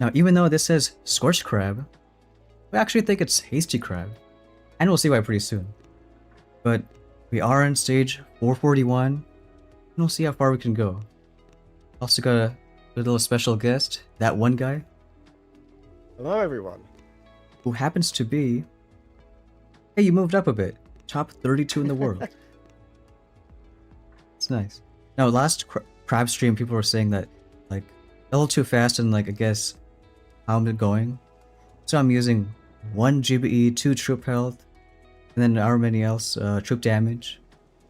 Now, even though this says Scorched Crab, we actually think it's Hasty Crab. And we'll see why pretty soon. But we are in stage 441, and we'll see how far we can go. Also got a little special guest, that one guy. Hello, everyone. Who happens to be... Hey, you moved up a bit. Top 32 in the world. It's nice. Now, last crab stream, people were saying that, like, a little too fast and, like, I guess, how I'm going. So I'm using 1 GBE, 2 troop health, and then however many else, troop damage.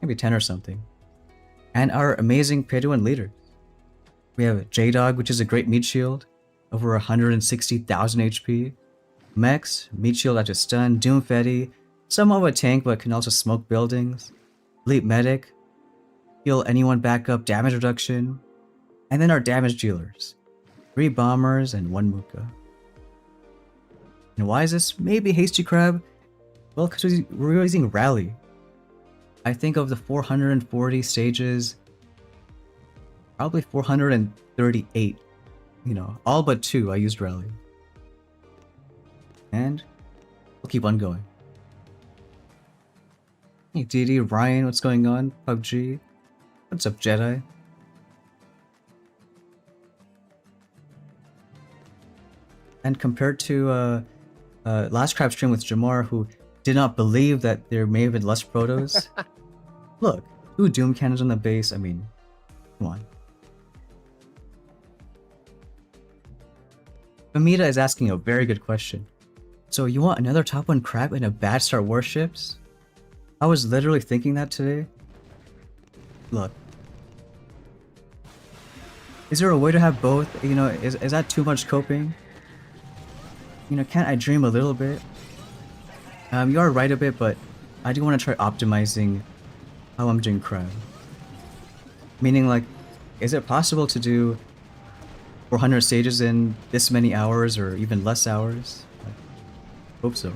Maybe 10 or something. And our amazing pay-to-win leaders. We have J-Dog, which is a great meat shield, over 160,000 HP. Mex, meat shield after stun, Doomfetti, somewhat of a tank but can also smoke buildings. Elite Medic, heal anyone back up, damage reduction. And then our damage dealers, 3 bombers and 1 Muka. And why is this maybe Hasty Crab? Well, because we're using Rally. I think of the 440 stages, probably 438. You know, all but 2 I used Rally. And we'll keep on going. Hey DD, Ryan, what's going on? PUBG. What's up, Jedi? And compared to last crab stream with Jamar, who did not believe that there may have been less protos. Look, 2 Doom cannons on the base, I mean, come on. Amita is asking a very good question. So you want another top 1 crab and a bad start warships? I was literally thinking that today. Look. Is there a way to have both? You know, is that too much coping? You know, can't I dream a little bit? You are right a bit, but I do want to try optimizing how I'm doing crab. Meaning, like, is it possible to do 400 stages in this many hours or even less hours? I hope so.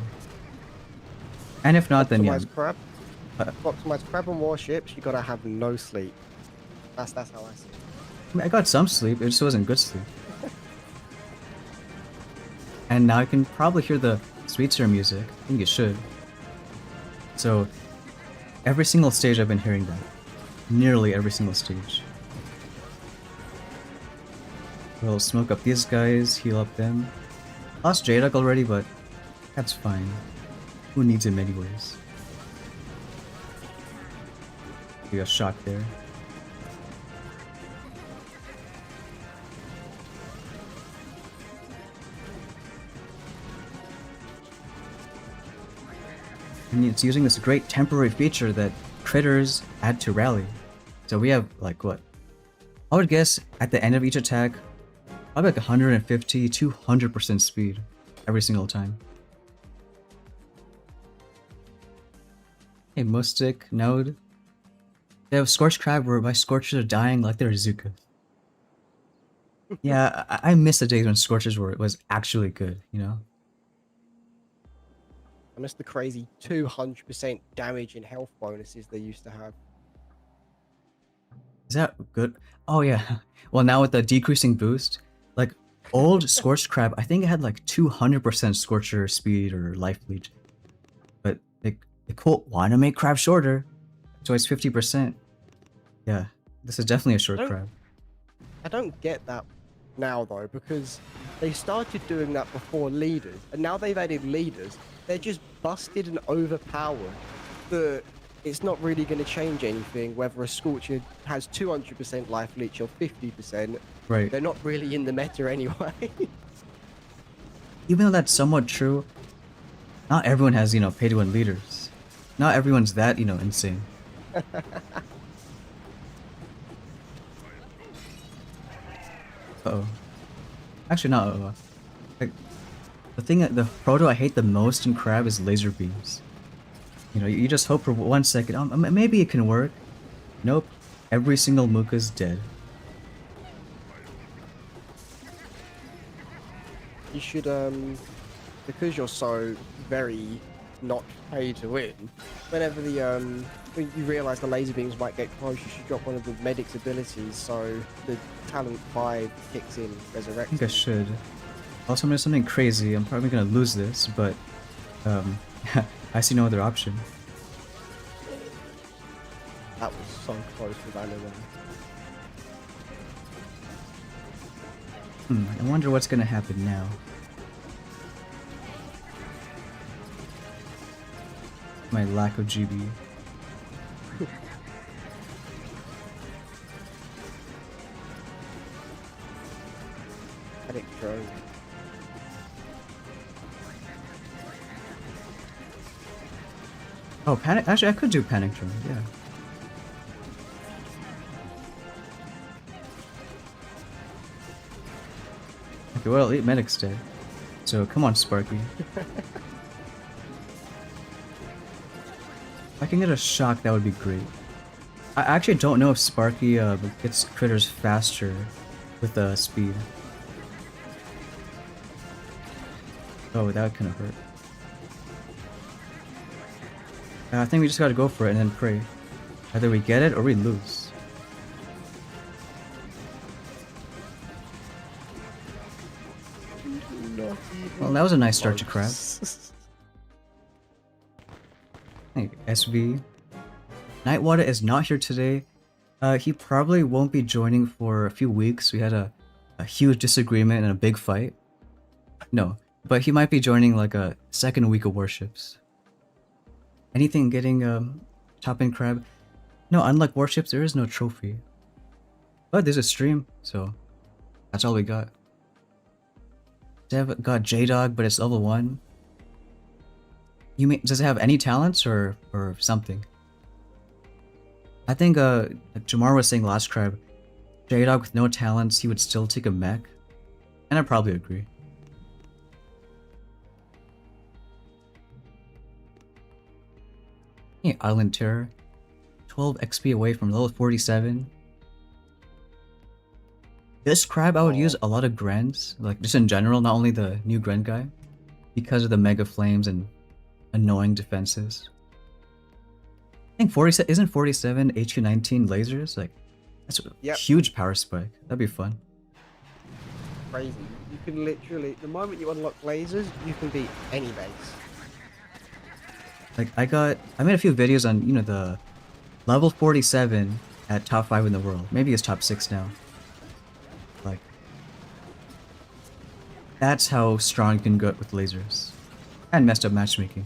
And if not, then yeah. Crab. Optimize crab and warships, you gotta have no sleep. That's how I see it. I mean, I got some sleep, it just wasn't good sleep. And now I can probably hear the Sweet Sir music. I think you should. So, every single stage I've been hearing that. Nearly every single stage. We'll smoke up these guys, heal up them. Lost J-Duck already, but that's fine. Who needs him anyways? We got shot there. And it's using this great temporary feature that critters add to rally. So we have, like, what? I would guess at the end of each attack, probably like 150, 200% speed every single time. Hey, Mustic, Node. They have Scorched Crab where my Scorchers are dying like they're Zuka. Yeah, I miss the days when Scorchers was actually good, you know? I miss the crazy 200% damage and health bonuses they used to have. Is that good? Oh yeah. Well, now with the decreasing boost, like old Scorched Crab, I think it had like 200% Scorcher speed or life leech. But they want to make Crab shorter, so it's 50%. Yeah, this is definitely a short crab. I don't get that now though, because they started doing that before leaders, and now they've added leaders. They're just busted and overpowered. It's not really going to change anything whether a Scorcher has 200% life leech or 50%. Right. They're not really in the meta anyway. Even though that's somewhat true, not everyone has, you know, pay-to-win leaders. Not everyone's that, you know, insane. Uh-oh. Actually, not like, the proto I hate the most in crab is laser beams. You know, you just hope for 1 second, maybe it can work. Nope. Every single Muka's dead. You should, because you're so very not pay to win, whenever when you realise the laser beams might get close, you should drop one of the medic's abilities so the talent 5 kicks in, resurrects. I think I should. Also, I'm doing something crazy. I'm probably gonna lose this, but um, I see no other option. That was so close with anyway. I wonder what's gonna happen now. My lack of GB. Panic drone. Oh, panic. Actually, I could do panic drone. Yeah. Okay, well, Elite Medic's dead. So come on, Sparky. If I can get a shock, that would be great. I actually don't know if Sparky gets critters faster with speed. Oh, that would kind of hurt. I think we just gotta go for it and then pray. Either we get it or we lose. Well, that was a nice start to crab. Hey, SV. Nightwater is not here today. He probably won't be joining for a few weeks. We had a huge disagreement and a big fight. No, but he might be joining like a second week of warships. Anything getting top end crab? No, unlike warships, there is no trophy. But there's a stream, so that's all we got. Dev got J-Dog, but it's level 1. You mean, does it have any talents or something? I think like Jamar was saying last crab, J-Dog with no talents, he would still take a mech. And I probably agree. Hey, Island Terror. 12 XP away from level 47. This crab I would use a lot of Grens, like just in general, not only the new Gren guy, because of the Mega Flames and annoying defenses. I think 47 isn't 47 HQ19 lasers, like that's a huge power spike. That'd be fun. Crazy. You can literally, the moment you unlock lasers, you can beat any base. Like I made a few videos on, you know, the level 47 at top 5 in the world. Maybe it's top 6 now. Like that's how strong you can get with lasers. And messed up matchmaking.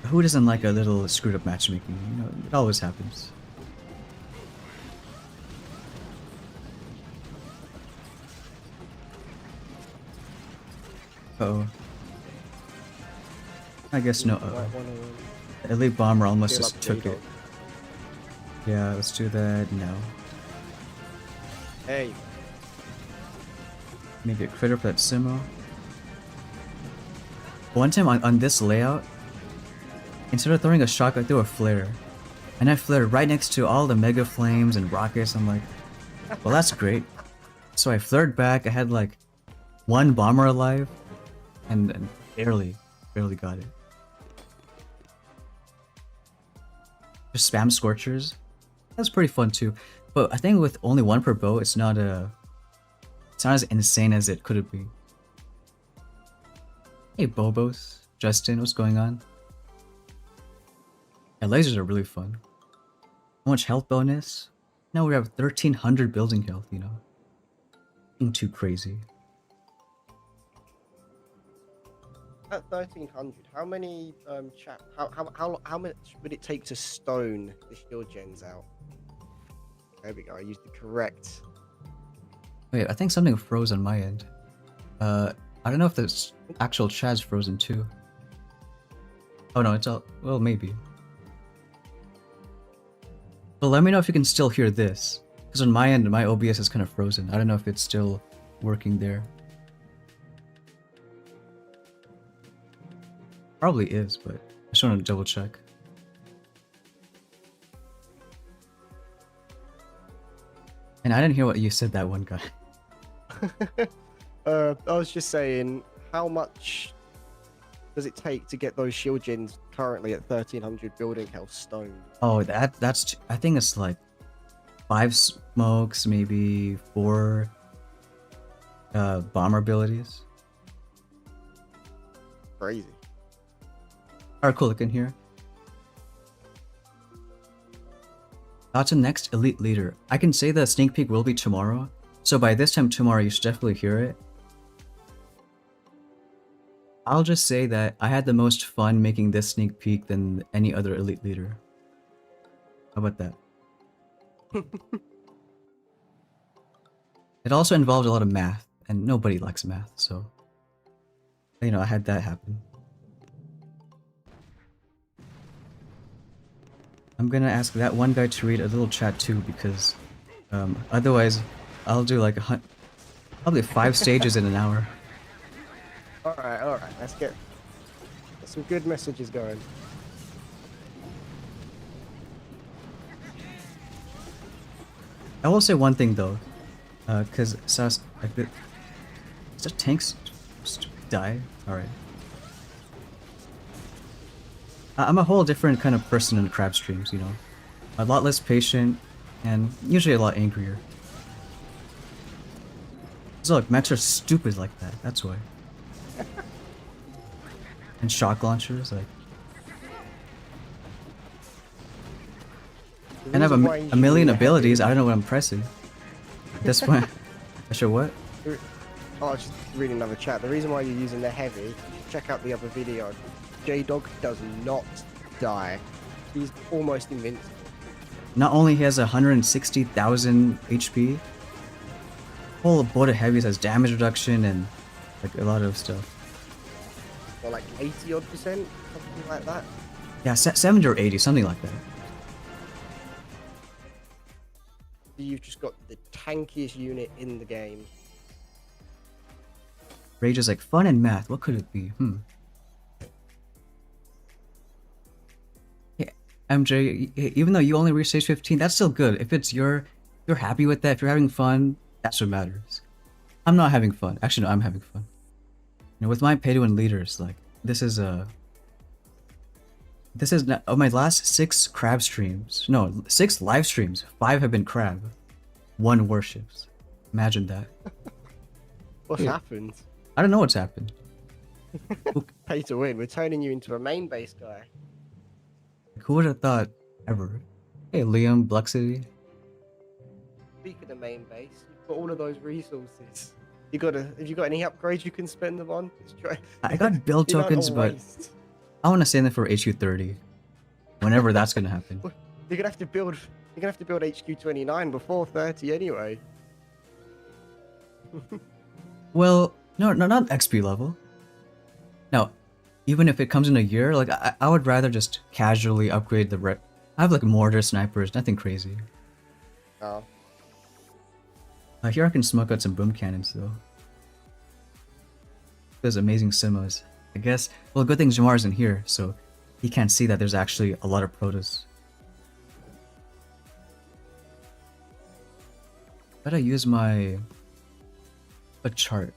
Who doesn't like a little screwed up matchmaking? You know, it always happens. Uh-oh. I guess no. The Elite Bomber almost just took it. Yeah, let's do that now. Hey. Maybe a critter for that Simo. One time on this layout, instead of throwing a shock, I threw a flare. And I flared right next to all the Mega Flames and rockets. I'm like, well, that's great. So I flared back. I had like one bomber alive. And barely got it. Just spam Scorchers. That's pretty fun too. But I think with only one per bow, it's not as insane as it could be. Hey Bobos, Justin, what's going on? Yeah, lasers are really fun. How much health bonus? Now we have 1300 building health, you know. Nothing too crazy. At 1300, how many how much would it take to stone the shield gens out? There we go. I used the correct. Wait, I think something froze on my end. I don't know if the actual chat's frozen too. Oh no, it's all, well, maybe. But let me know if you can still hear this, because on my end, my OBS is kind of frozen. I don't know if it's still working there. Probably is, but I just want to double check. And I didn't hear what you said, that one guy. I was just saying how much does it take to get those shield gens currently at 1300 building health stone? Oh, that's I think it's like 5 smokes, maybe 4 bomber abilities. Crazy. Alright, cool, look in here. That's the next elite leader. I can say the sneak peek will be tomorrow, so by this time tomorrow you should definitely hear it. I'll just say that I had the most fun making this sneak peek than any other elite leader. How about that? It also involved a lot of math, and nobody likes math, so you know, I had that happen. I'm gonna ask that one guy to read a little chat too, because otherwise I'll do like probably 5 stages in an hour. Alright, let's get some good messages going. I will say one thing though, because Sas, like the, is the tanks die? Alright. I'm a whole different kind of person in crab streams, you know. A lot less patient, and usually a lot angrier. So look, mechs are stupid like that, that's why. And shock launchers, like... And I have a million abilities, I don't know what I'm pressing. At this point, I should what? Oh, I was just reading another chat. The reason why you're using the heavy, check out the other video. J-Dog does not die. He's almost invincible. Not only he has 160,000 HP, whole board of heavies has damage reduction and like a lot of stuff. Or like 80% something like that. Yeah, 70 or 80, something like that. You've just got the tankiest unit in the game. Rage is like fun and math. What could it be? Yeah, MJ, even though you only reached stage 15, that's still good. If it's you're happy with that, if you're having fun, that's what matters. I'm not having fun. Actually, no, I'm having fun. You know, with my pay-to-win leaders, like this is not, of my last 6 crab streams. No, 6 live streams. 5 have been crab. 1 warships. Imagine that. What's happened? I don't know what's happened. Pay to win. We're turning you into a main base guy. Who would have thought ever? Hey, Liam, Bluxity. Speaking of main base, you've got all of those resources. Have you got any upgrades you can spend them on? I got build tokens, but I want to save them for HQ30. Whenever that's gonna happen. You're gonna have to build HQ29 before 30 anyway. Well, no, not XP level. No, even if it comes in a year, like I would rather just casually upgrade the I have like mortar snipers, nothing crazy. Oh. Here I can smoke out some boom cannons though. Those amazing simmos. I guess, well, good thing Jamar's in here, so he can't see that there's actually a lot of protos. Gotta use a chart.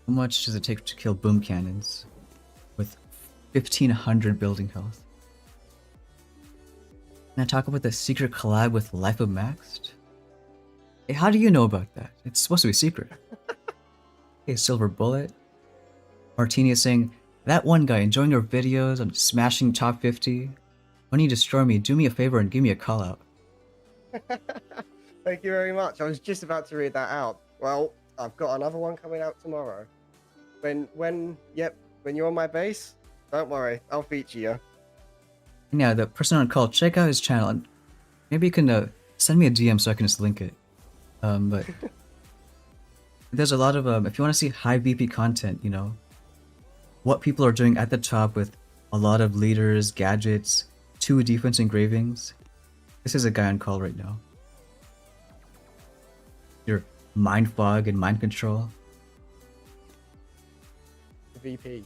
How much does it take to kill boom cannons with 1500 building health? Can I talk about the secret collab with Life of Maxed? Hey, how do you know about that? It's supposed to be secret. Hey, Silver Bullet. Martini is saying, that one guy enjoying your videos on smashing top 50. When you destroy me, do me a favor and give me a call out. Thank you very much. I was just about to read that out. Well, I've got another one coming out tomorrow. When you're on my base, don't worry, I'll feature you. Yeah, the person on call, check out his channel and maybe you can send me a DM so I can just link it. But there's a lot of if you want to see high VP content, you know, what people are doing at the top with a lot of leaders, gadgets, 2 defense engravings. This is a guy on call right now. Your mind fog and mind control. VP.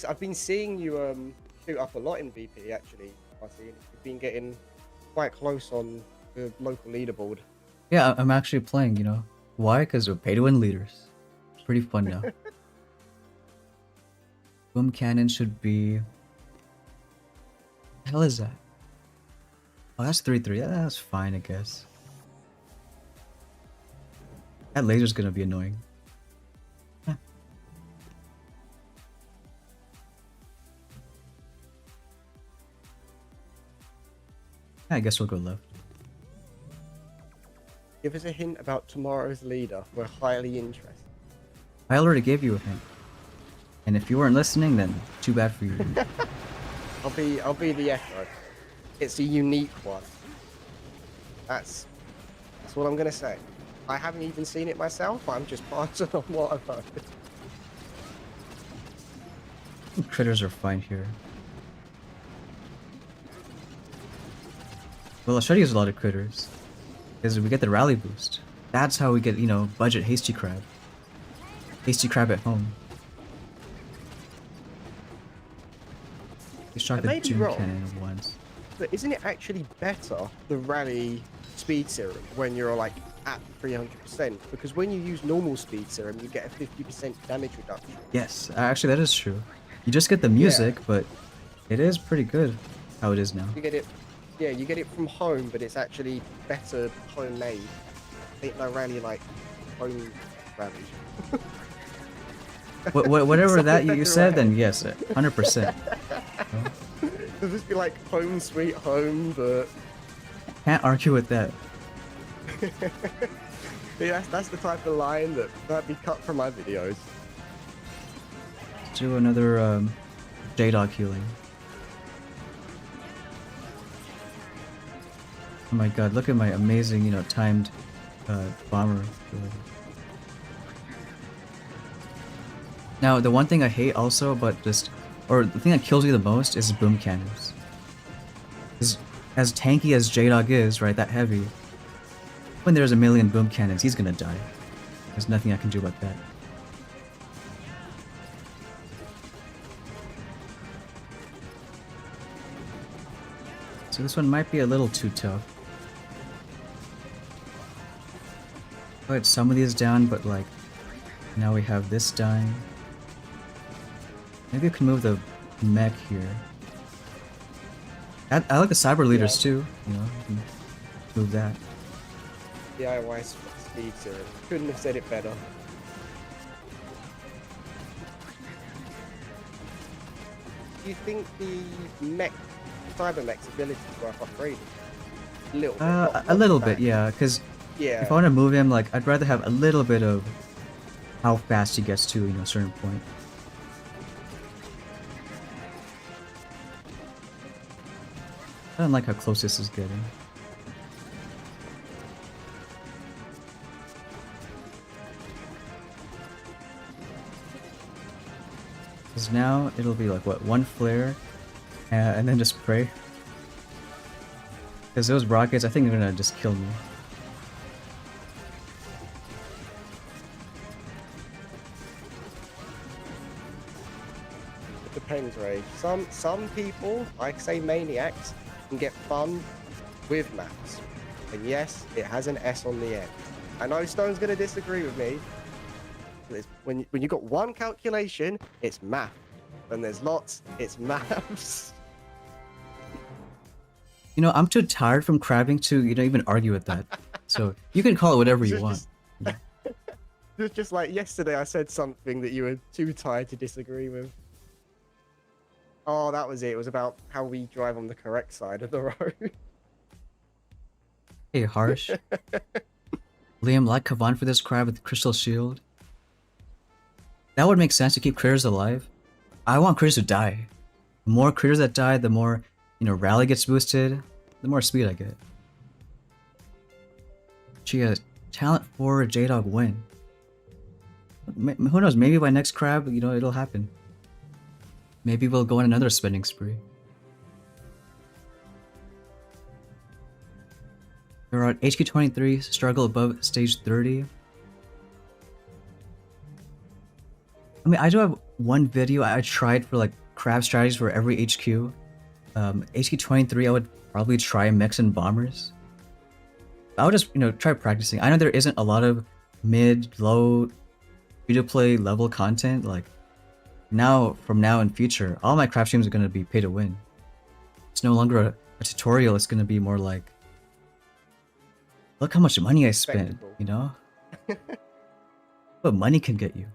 I've been seeing you shoot up a lot in VP actually. You've been getting quite close on the local leaderboard. Yeah, I'm actually playing, you know. Why? Because we're pay to win leaders. Pretty fun now. Boom cannon should be. The hell is that? Oh, that's 3-3. Yeah, that's fine, I guess. That laser's gonna be annoying. Huh. I guess we'll go left. Give us a hint about tomorrow's leader. We're highly interested. I already gave you a hint. And if you weren't listening, then too bad for you. I'll be the echo. It's a unique one. That's what I'm gonna say. I haven't even seen it myself. I'm just passing on what I've heard. Critters are fine here. Well, I should use a lot of critters. Because we get the rally boost. That's how we get, you know, budget Hasty Crab. Hasty Crab at home. Let's try the Doom Cannon once. But isn't it actually better, the rally speed serum, when you're like at 300%? Because when you use normal speed serum, you get a 50% damage reduction. Yes, actually that is true. You just get the music, but it is pretty good how it is now. You get it, yeah, you get it from home, but it's actually better homemade. Ain't no rally like home rally. Whatever that you said, then yes, 100%. It'll just be like home sweet home, but Can't argue with that. yeah, that's the type of line that might be cut from my videos. Let's do another J-Dog healing. Oh my god, look at my amazing, you know, timed bomber ability. Now, the one thing I hate also, but or the thing that kills you the most is boom cannons. Because as tanky as J-Dog is, right, that heavy, when there's a million boom cannons, he's gonna die. There's nothing I can do about that. So this one might be a little too tough. Put some of these down, but like, now we have this dying. Maybe I can move the mech here. I like the cyber leaders too, you know, you can move that. DIY speed serum. Couldn't have said it better. Do you think the mech, cyber mech's ability is worth upgrading? A little bit. A little bit, yeah, because if I want to move him, like, I'd rather have a little bit of how fast he gets to, you know, a certain point. I don't like how close this is getting. Because now it'll be like, what, one flare, and then just pray. Because those rockets, I think they're gonna just kill me. It depends, Ray. Some people, like say maniacs, can get fun with maths. And yes, it has an S on the end. I know Stone's gonna disagree with me. When you got one calculation, it's math. When there's lots, it's maths. You know, I'm too tired from crabbing to, you know, even argue with that. So you can call it whatever you want. It's just like yesterday I said something that you were too tired to disagree with. Oh, that was it. It was about how we drive on the correct side of the road. Hey, Harsh. Liam, like Kavan for this crab with Crystal Shield. That would make sense to keep critters alive. I want critters to die. The more critters that die, the more, you know, rally gets boosted, the more speed I get. She has talent for a J-Dog win. Who knows, maybe by next crab, you know, it'll happen. Maybe we'll go on another spending spree. We're at HQ23, struggle above stage 30. I mean, I do have one video I tried for like crab strategies for every HQ. HQ23, I would probably try mechs and bombers. I would just, you know, try practicing. I know there isn't a lot of mid, low, free-to-play level content, like now, from now in future, all my craft streams are gonna be pay to win. It's no longer a tutorial. It's gonna be more like, look how much money I spent. Spectacle. You know, what money can get you.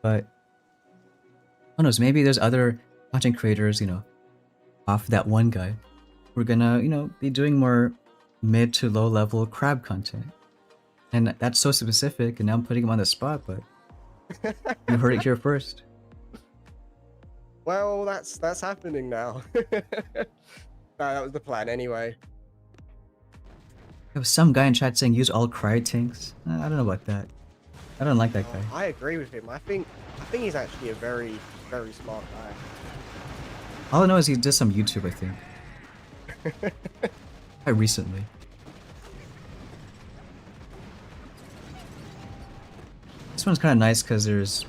But who knows? Maybe there's other content creators, you know, off that one guy. We're gonna, you know, be doing more mid to low level crab content. And that's so specific, and now I'm putting him on the spot, but you heard it here first. Well, that's happening now. Nah, that was the plan anyway. There was some guy in chat saying use all cryo tanks. I don't know about that. I don't like that guy. I agree with him. I think he's actually a very, very smart guy. All I know is he did some YouTube, I think. Quite recently. This one's kind of nice because there's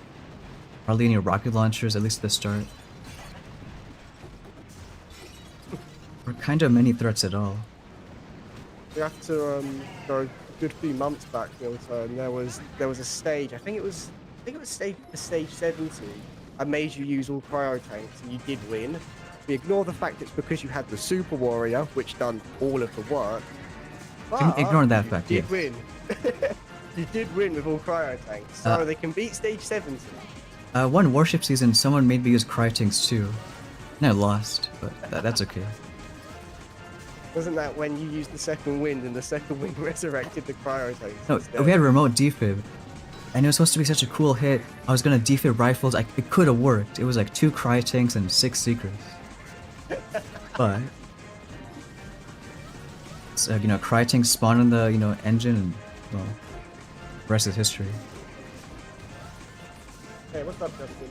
hardly any rocket launchers, at least at the start. Or kind of many threats at all. We have to go a good few months back, Milton, and there was a stage. I think it was stage 70. I made you use all cryo tanks, and you did win. We ignore the fact it's because you had the Super Warrior, which done all of the work. But Ignore that fact, you yeah. did win. You did win with all cryo tanks, so they can beat stage 70. One warship season, someone made me use cryo tanks too. And I lost, but that's okay. Wasn't that when you used the second wind and the second wind resurrected the cryo tanks? No, instead? we had remote defib. And it was supposed to be such a cool hit. I was gonna defib rifles. It could have worked. It was like 2 cryo tanks and 6 seekers. But so, you know, cryo tanks spawn in the, you know, engine, and well, the rest is history. Hey, what's up, Justin?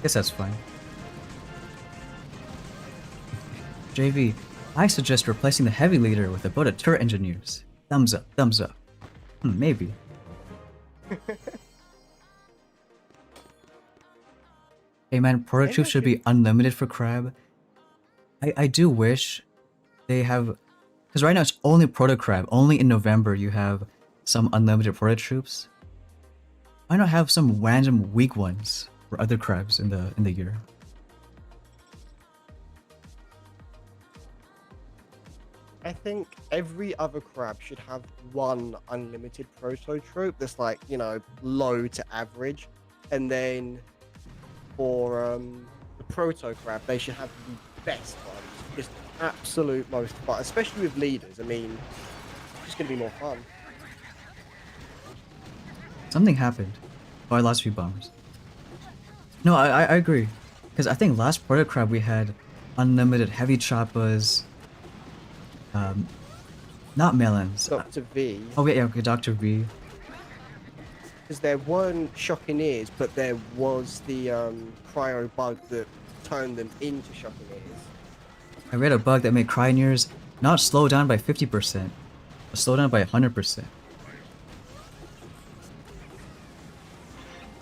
Guess that's fine. JV, I suggest replacing the heavy leader with a boat of turret engineers. Thumbs up, thumbs up. Maybe. Hey man, prototypes should be unlimited for crab. I do wish they have, because right now it's only proto crab. Only in November you have some unlimited proto troops. Why not have some random weak ones for other crabs in the year? I think every other crab should have one unlimited proto troop that's like, you know, low to average. And then for the proto crab, they should have the best ones. Just absolute most fun, especially with leaders. I mean, it's just going to be more fun. Something happened. Oh, I lost a few bombs. No, I agree. Because I think last proto crab we had unlimited heavy choppas. Not melons. Dr. V. Oh yeah, okay, Dr. V. Because there weren't shocking ears, but there was the cryo bug that turned them into shocking ears. I read a bug that made cryoneers not slow down by 50%, but slow down by 100%.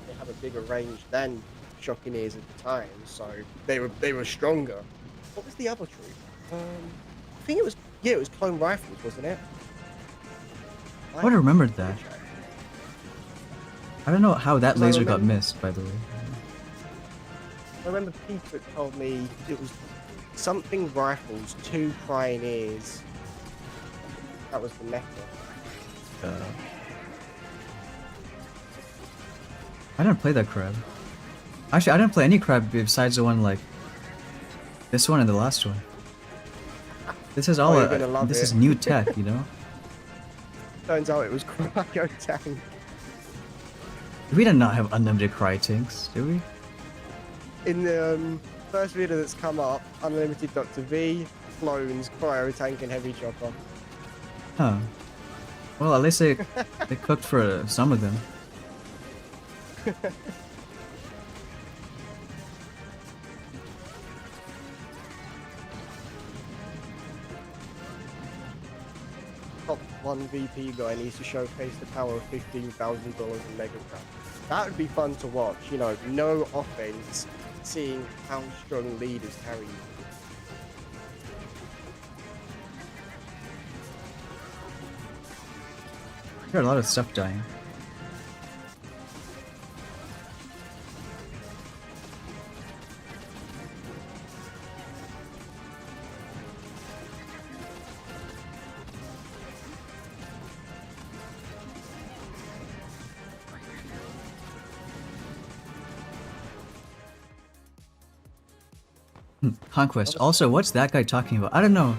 They have a bigger range than shocking ears at the time, so they were stronger. What was the other troop? I think it was clone rifles, wasn't it? I would have remembered that. I don't know how that Because I laser got remember- missed, by the way. I remember Peter told me it was something rifles, 2 crying ears. That was the meta. I didn't play that crab. Actually, I didn't play any crab besides the one like this one and the last one. This is all you're gonna love this it. is new tech, you know. Turns out it was cryo tank. We did not have unlimited cryo tanks, did we? In the first video that's come up, unlimited Dr. V, clones, cryo tank, and heavy chopper. Huh. Well, at least they cooked for some of them. Top 1 VP guy needs to showcase the power of $15,000 in Mega Crab. That would be fun to watch, you know, no offense, seeing how strong leaders carry you. There are a lot of stuff dying. Conquest. Also, what's that guy talking about? I don't know.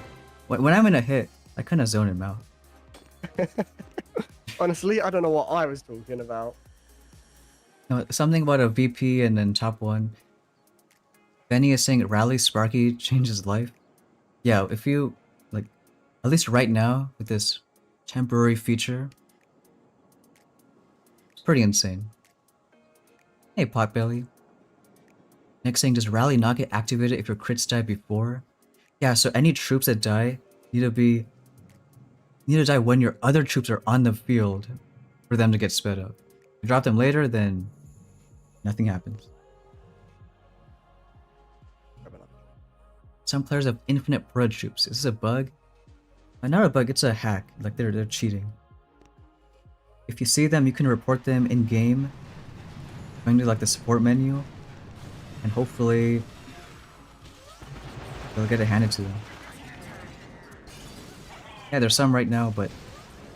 When I'm in a hit, I kind of zone him out. Honestly, I don't know what I was talking about. No, something about a VP and then top one. Benny is saying Rally Sparky changed his life. Yeah, if you, like, at least right now, with this temporary feature, it's pretty insane. Hey, Potbelly. Next saying, does Rally not get activated if your crits die before? Yeah, so any troops that die need to die when your other troops are on the field for them to get sped up. If you drop them later, then nothing happens. Some players have infinite blood troops. Is this a bug? Not a bug, it's a hack. Like they're cheating. If you see them, you can report them in game, going to like the support menu, and hopefully they'll get it handed to them. Yeah, there's some right now, but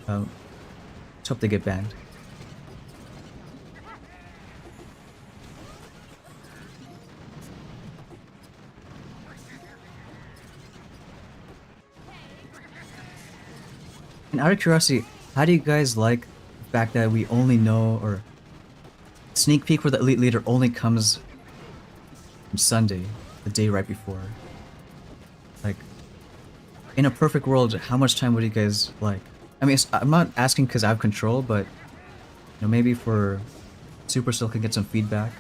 let's hope they get banned. And out of curiosity, how do you guys like the fact that we only know, or sneak peek for the elite leader only comes on Sunday, the day right before? Like, in a perfect world, how much time would you guys like? I mean, I'm not asking because I have control, but you know, maybe for Supercell can get some feedback.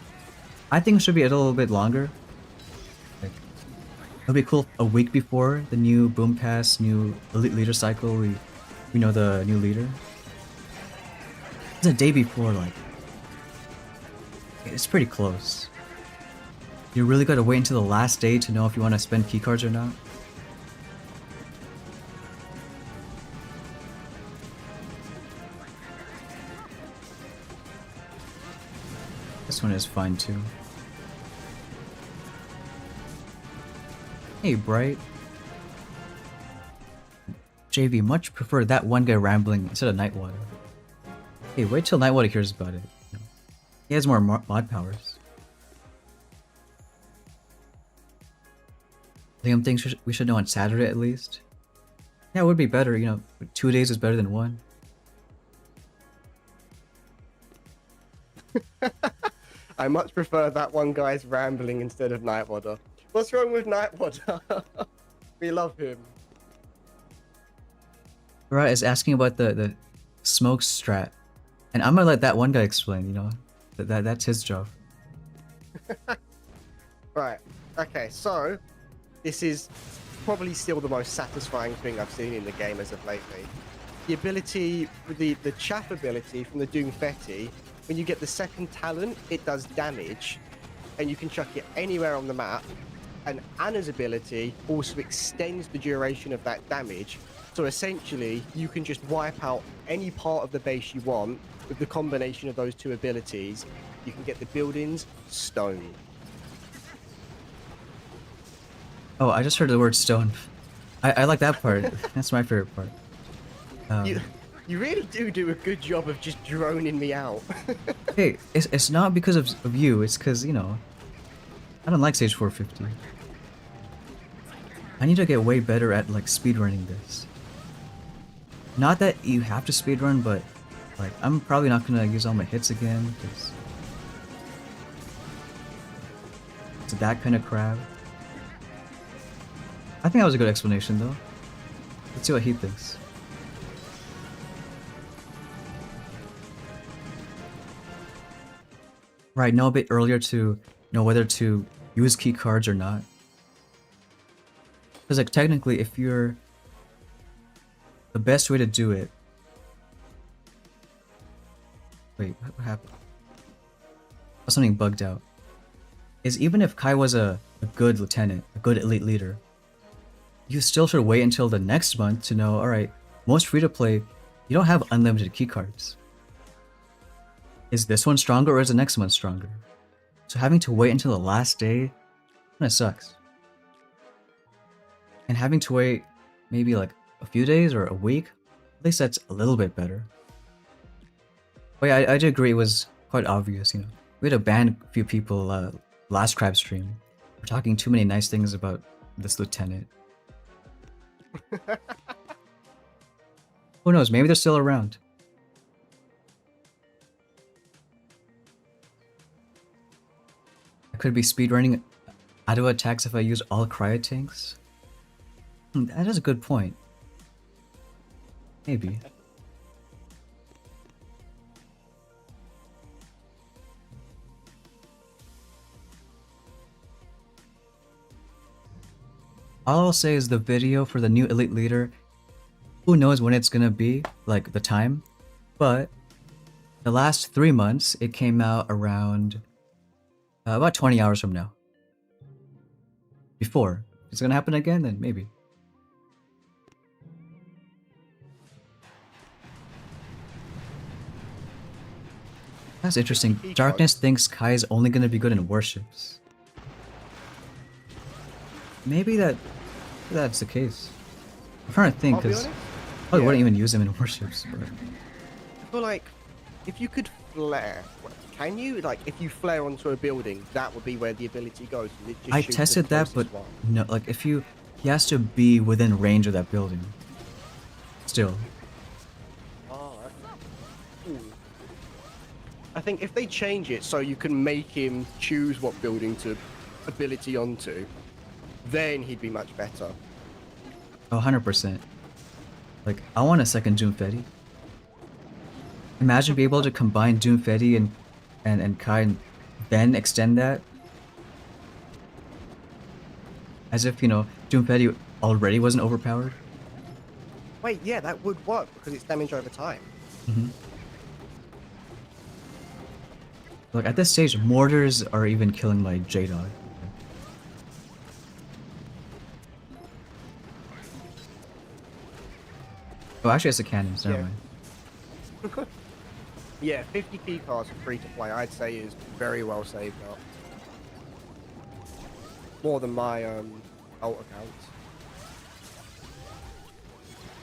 I think it should be a little bit longer. Like, it'll be cool a week before the new Boom Pass, new elite leader cycle. We know the new leader. It's a day before, like, it's pretty close. You really gotta wait until the last day to know if you want to spend keycards or not. This one is fine too. Hey, Bright. JV, much prefer that one guy rambling instead of Nightwater. Hey, wait till Nightwater hears about it. He has more mod powers. Liam thinks we should know on Saturday at least. Yeah, it would be better, you know, 2 days is better than one. I much prefer that one guy's rambling instead of Nightwater. What's wrong with Nightwater? We love him. Right, is asking about the smoke strat. And I'm gonna let that one guy explain, you know. That's his job. Right. Okay, so this is probably still the most satisfying thing I've seen in the game as of lately. The ability, the chaff ability from the Doomfetti, when you get the second talent, it does damage, and you can chuck it anywhere on the map. And Anna's ability also extends the duration of that damage. So essentially, you can just wipe out any part of the base you want with the combination of those two abilities. You can get the buildings stoned. Oh, I just heard the word stone. I like that part. That's my favorite part. You really do a good job of just droning me out. Hey, it's not because of you. It's because, you know, I don't like Stage 450. I need to get way better at, like, speedrunning this. Not that you have to speedrun, but, like, I'm probably not gonna use all my hits again, because it's that kind of crab. I think that was a good explanation, though. Let's see what he thinks. Right, know a bit earlier to know whether to use key cards or not. Because, like, technically, if you're... The best way to do it... Wait, what happened? Oh, something bugged out. Is even if Kai was a good lieutenant, a good elite leader, you still should wait until the next month to know, alright, most free-to-play You don't have unlimited keycards. Is this one stronger or is the next one stronger? So having to wait until the last day kinda sucks. And having to wait maybe like a few days or a week, at least that's a little bit better. But yeah, I do agree it was quite obvious, you know. We had to ban a few people last crab stream for talking too many nice things about this lieutenant. Who knows, maybe they're still around. I could be speedrunning auto attacks if I use all cryo tanks. That is a good point. Maybe. All I'll say is the video for the new elite leader, who knows when it's gonna be, like the time, but the last 3 months it came out around about 20 hours from now. Before. If it's gonna happen again, then maybe. That's interesting. Darkness thinks Kai is only gonna be good in warships. Maybe that's the case. I'm trying to think, I'll be because honest, I wouldn't yeah. even use them in warships. But... I feel like if you could flare, can you? Like, if you flare onto a building, that would be where the ability goes. And it just I shoots the tested that, but closest one. no, like if he has to be within range of that building. Still. Oh, I think if they change it so you can make him choose what building to ability onto, then he'd be much better. Oh, 100%. Like, I want a second Doomfetti. Imagine being able to combine Doomfetti and Kai and then extend that. As if, you know, Doomfetti already wasn't overpowered. Wait, yeah, that would work because it's damage over time. Mm-hmm. Look, at this stage, mortars are even killing my J-Dog. Oh, actually, it's the cannons. Never mind. Yeah, 50 key cards for free to play, I'd say is very well saved up. More than my alt accounts.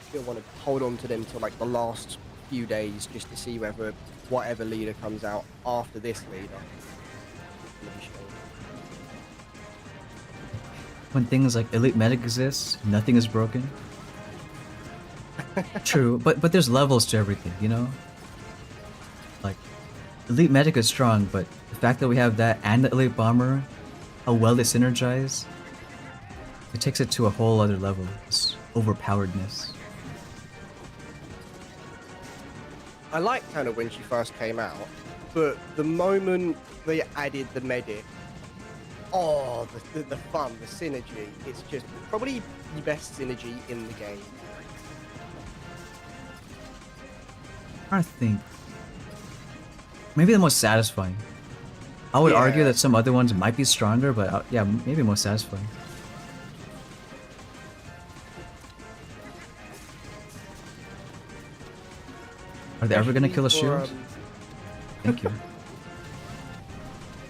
Still want to hold on to them till like the last few days just to see whether whatever leader comes out after this leader. When things like Elite Medic exists, nothing is broken. True, but there's levels to everything, you know? Like, Elite Medic is strong, but the fact that we have that and the Elite Bomber, how well they synergize, it takes it to a whole other level. This overpoweredness. I liked Hannah when she first came out, but the moment they added the medic, oh, the fun, the synergy, it's just probably the best synergy in the game. I think maybe the most satisfying. I would argue that some other ones might be stronger, but yeah, maybe most satisfying. Are they ever gonna kill a shield? Thank you.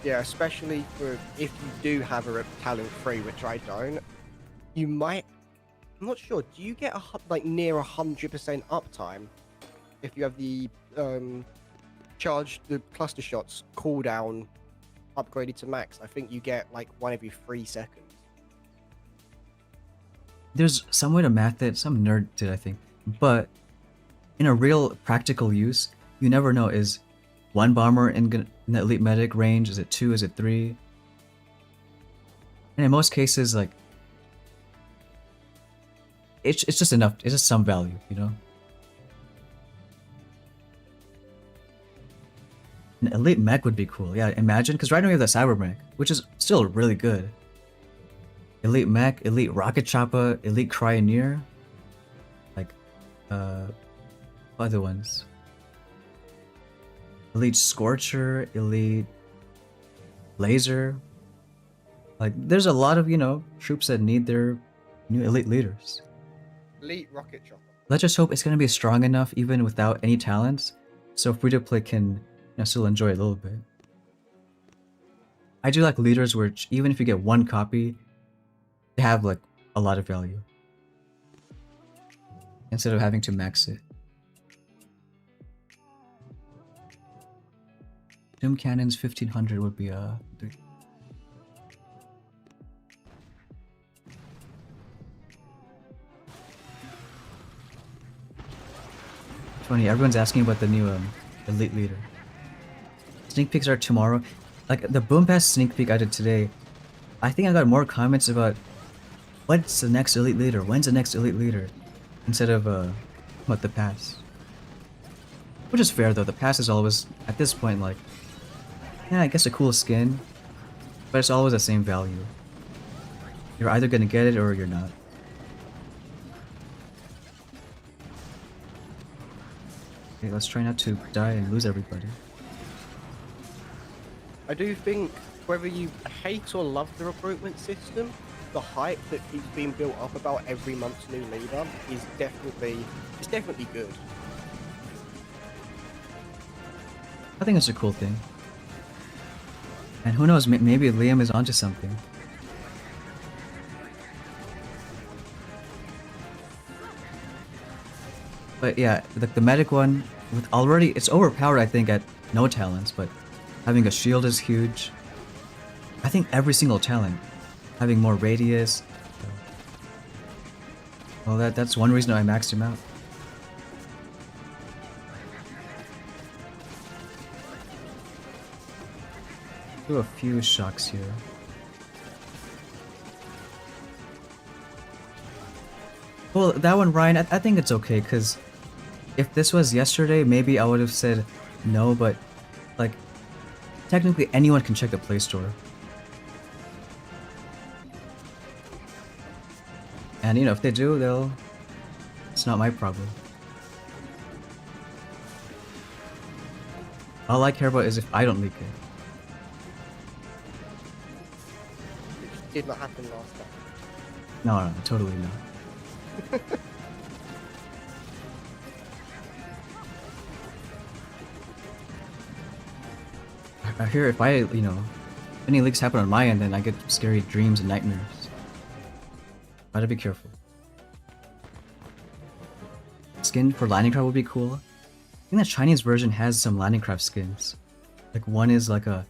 Yeah, especially for if you do have a talent free, which I don't, you might. I'm not sure. Do you get like near 100% uptime if you have the the cluster shots cooldown upgraded to max? I think you get like 1 every 3 seconds. There's some way to math it. Some nerd did, I think. But in a real practical use, you never know. Is 1 bomber in the elite medic range? Is it 2? Is it 3? And in most cases, like, it's just enough. It's just some value, you know. An elite mech would be cool. Yeah, imagine, because right now we have the cyber mech, which is still really good. Elite mech, elite rocket chopper, elite cryoneer, like, other ones. Elite Scorcher, elite laser. Like, there's a lot of, you know, troops that need their new elite leaders. Elite rocket chopper. let's just hope it's gonna be strong enough even without any talents, so free to play can still enjoy it a little bit. I do like leaders where even if you get one copy, they have like a lot of value instead of having to max it. Doom Cannon's 1500 would be a 20. Everyone's asking about the new elite leader. Sneak peeks are tomorrow. Like the Boom Pass sneak peek I did today, I think I got more comments about what's the next elite leader? When's the next elite leader? Instead of what the pass. Which is fair though, the pass is always at this point like, yeah, I guess a cool skin, but it's always the same value. You're either gonna get it or you're not. Okay, let's try not to die and lose everybody. I do think whether you hate or love the recruitment system, the hype that keeps being built up about every month's new leader is definitely good. I think it's a cool thing. And who knows, maybe Liam is onto something. But yeah, the medic one, with already, it's overpowered I think at no talents, but having a shield is huge. I think every single talent, having more radius. Well, that's one reason I maxed him out. Do a few shocks here. Well, that one, Ryan, I think it's okay, because if this was yesterday, maybe I would have said no, but like, technically anyone can check the Play Store. And you know, if they do, it's not my problem. All I care about is if I don't leak it. Which did not happen last time. No, totally not. I hear if any leaks happen on my end, then I get scary dreams and nightmares. Gotta be careful. Skin for Landing Craft would be cool. I think the Chinese version has some Landing Craft skins. Like one is like a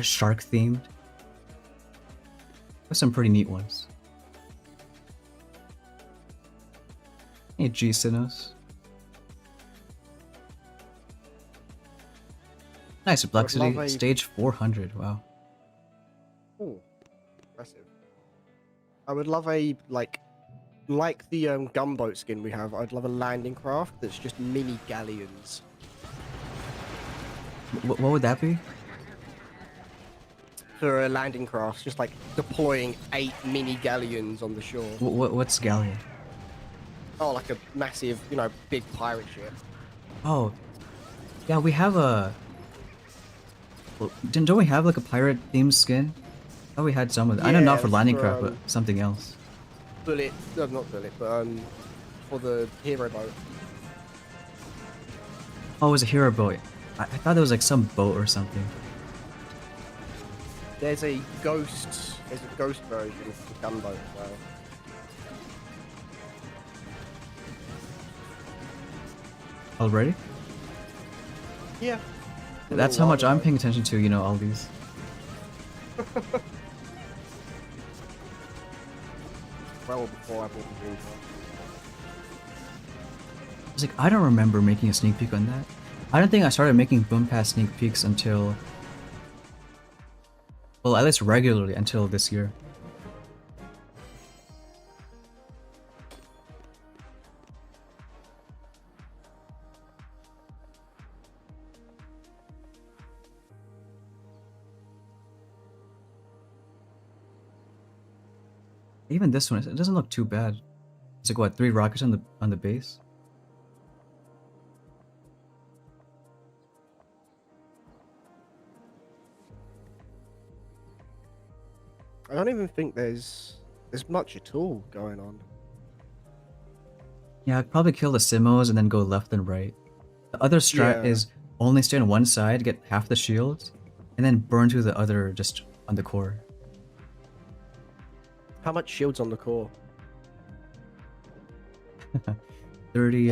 shark themed. There's some pretty neat ones. Hey G Sinos. Nice, Perplexity, stage 400, wow. Ooh, impressive. I would love a, like the gunboat skin we have, I'd love a landing craft that's just mini galleons. What would that be? For a landing craft, just like deploying 8 mini galleons on the shore. What's galleon? Oh, like a massive, big pirate ship. Oh, yeah, we have a... Well, don't we have like a pirate themed skin? I thought we had some of it. I know not for landing craft, but something else. Bullet, not bullet, but for the hero boat. Oh, it was a hero boat. I thought there was like some boat or something. There's a ghost version of the gunboat as well. Already? Yeah. That's how much I'm paying attention to, all these. Well before I bought the green card. It's like, I don't remember making a sneak peek on that. I don't think I started making Boom Pass sneak peeks until... Well, at least regularly until this year. Even this one, it doesn't look too bad. It's like what, 3 rockets on the base? I don't even think there's much at all going on. Yeah, I'd probably kill the Simmos and then go left and right. The other strat Yeah. is only stay on one side, get half the shields, and then burn through the other just on the core. How much shields on the core? 30,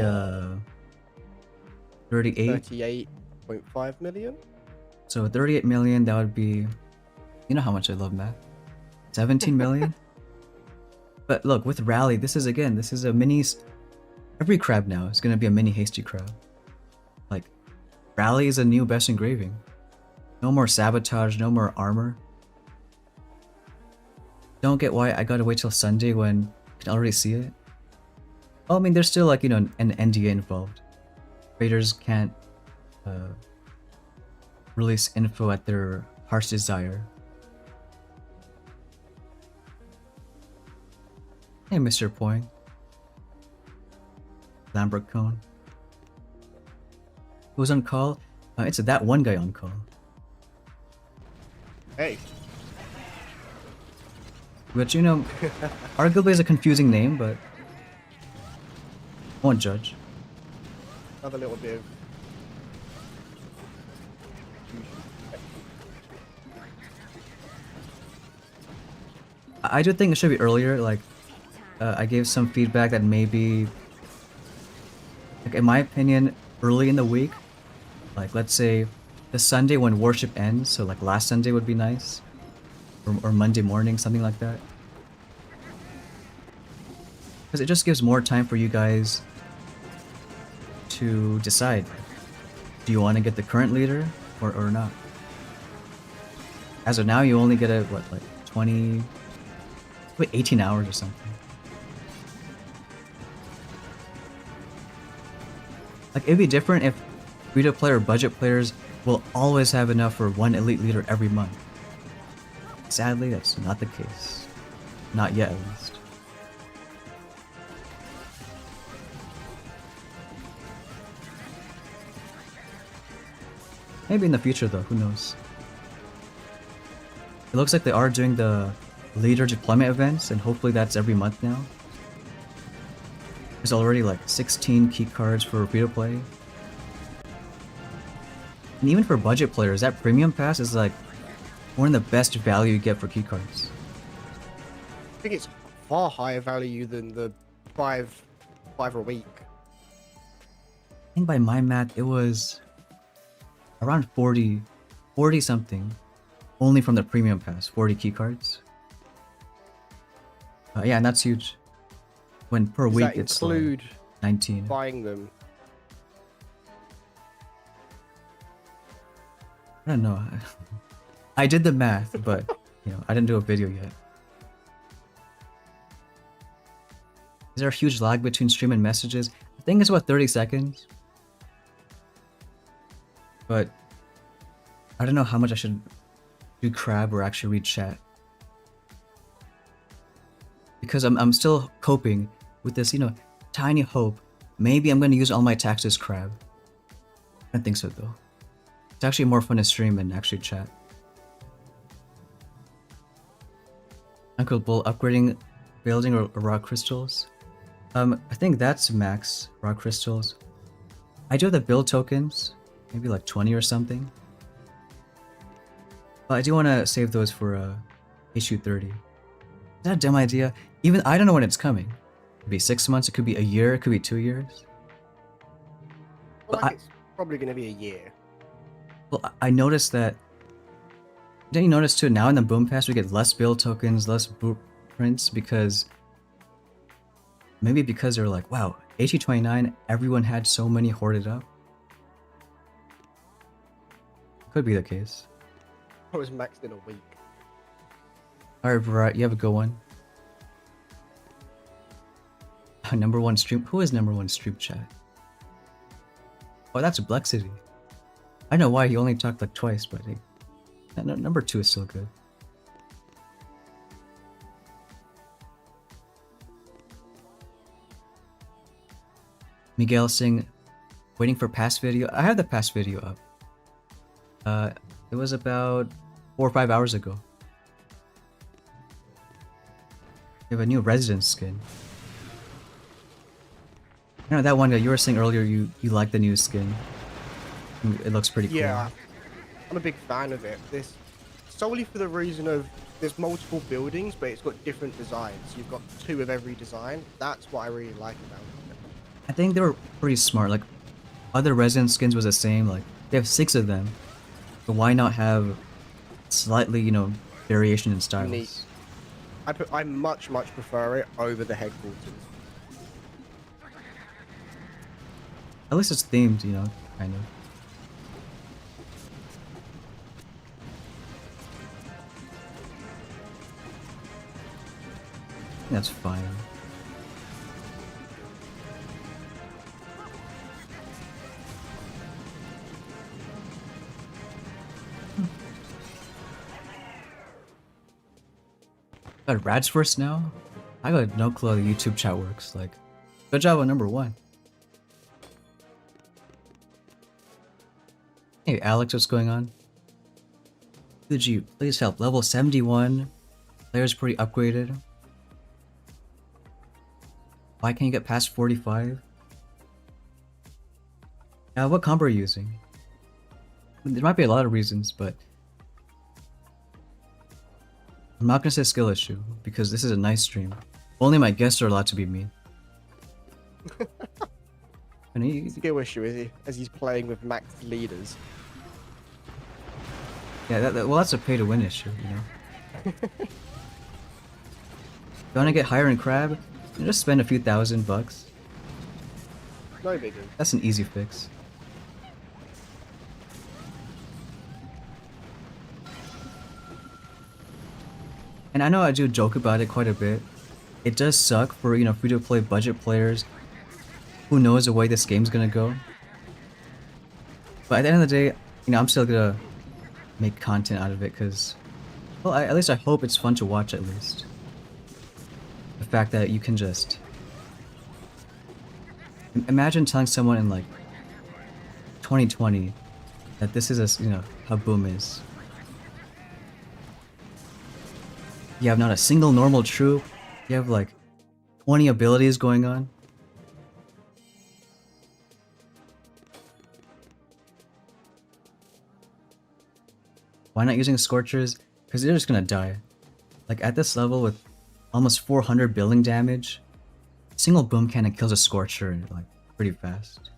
38. 38.5 million? So 38 million, that would be... You know how much I love math. 17 million? But look, with Rally, this is a mini... Every crab now is going to be a mini Hasty crab. Like, Rally is a new best engraving. No more sabotage, no more armor. Don't get why I gotta wait till Sunday when you can already see it. Well, I mean, there's still like, you know, an NDA involved. Traders can't release info at their heart's desire. Hey, Mr. Poing. Lambert Cone. Who's on call? It's that one guy on call. Hey. Which, you know, arguably is a confusing name, but I won't judge. Another little bit of... I do think it should be earlier. Like, I gave some feedback that maybe, like, in my opinion, early in the week, like, let's say the Sunday when worship ends, so like last Sunday would be nice, or Monday morning, something like that. Because it just gives more time for you guys to decide. Do you want to get the current leader or not? As of now, you only get a, what, like 20, wait, 18 hours or something. Like, it'd be different if free-to-play or budget players will always have enough for one elite leader every month. Sadly, that's not the case. Not yet, at least. Maybe in the future, though, who knows? It looks like they are doing the leader deployment events, and hopefully that's every month now. There's already like 16 key cards for free-to-play. And even for budget players, that premium pass is like one of the best value you get for key cards. I think it's far higher value than the five a week. I think by my math, it was around 40 something, only from the premium pass, 40 key cards. Yeah, and that's huge. When per Does week that it's include 19. buying them? I don't know. I did the math, but you know, I didn't do a video yet. Is there a huge lag between stream and messages? I think it's about 30 seconds. But I don't know how much I should do crab or actually read chat. Because I'm still coping with this, you know, tiny hope. Maybe I'm gonna use all my taxes crab. I don't think so though. It's actually more fun to stream and actually chat. Uncle Bull upgrading building or raw crystals. I think that's max raw crystals. I do have the build tokens, maybe like 20 or something. But I do want to save those for issue 30. Is that a dumb idea? Even I don't know when it's coming. It could be 6 months, it could be a year, it could be 2 years. Well, But it's probably going to be a year. Well, I noticed that. Didn't you notice too? Now in the boom pass, we get less build tokens, less blueprints because maybe because they're like, wow, 8029, everyone had so many hoarded up. Could be the case. I was maxed in a week. Alright, Virat, you have a good one. Number one stream. Who is number one stream chat? Oh, that's Black City. I know why he only talked like twice, but hey, number 2 is still good. Miguel saying, waiting for past video. I have the past video up. It was about 4 or 5 hours ago. We have a new residence skin. You know that one guy you were saying earlier. You like the new skin. It looks pretty cool. Yeah, I'm a big fan of it. This solely for the reason of there's multiple buildings, but it's got different designs. You've got 2 of every design. That's what I really like about it. I think they were pretty smart. Like other Resident skins was the same. Like they have 6 of them, but why not have slightly, you know, variation in styles? Neat. I much prefer it over the headquarters. At least it's themed, you know, kind of. That's fine. Got Rad's first now? I got no clue how the YouTube chat works. Like, good job on number 1. Hey Alex, what's going on? Could you please help? Level 71. Player's pretty upgraded. Why can't you get past 45? What combo are you using? There might be a lot of reasons, but I'm not gonna say skill issue because this is a nice stream. Only my guests are allowed to be mean. Skill issue is he, as he's playing with max leaders. Yeah, well, that's a pay-to-win issue, you know. You wanna get higher in crab? You just spend a few $1,000. No biggie. That's an easy fix. And I know I do joke about it quite a bit. It does suck for, you know, free-to-play budget players. Who knows the way this game's gonna go. But at the end of the day, you know, I'm still gonna make content out of it because, well, at least I hope it's fun to watch at least. The fact that you can just... Imagine telling someone in like 2020 that this is, you know, how Boom is. You have not a single normal troop. You have like 20 abilities going on. Why not using Scorchers? Because they're just gonna die. Like at this level with almost 400 building damage, single boom cannon kills a Scorcher like pretty fast.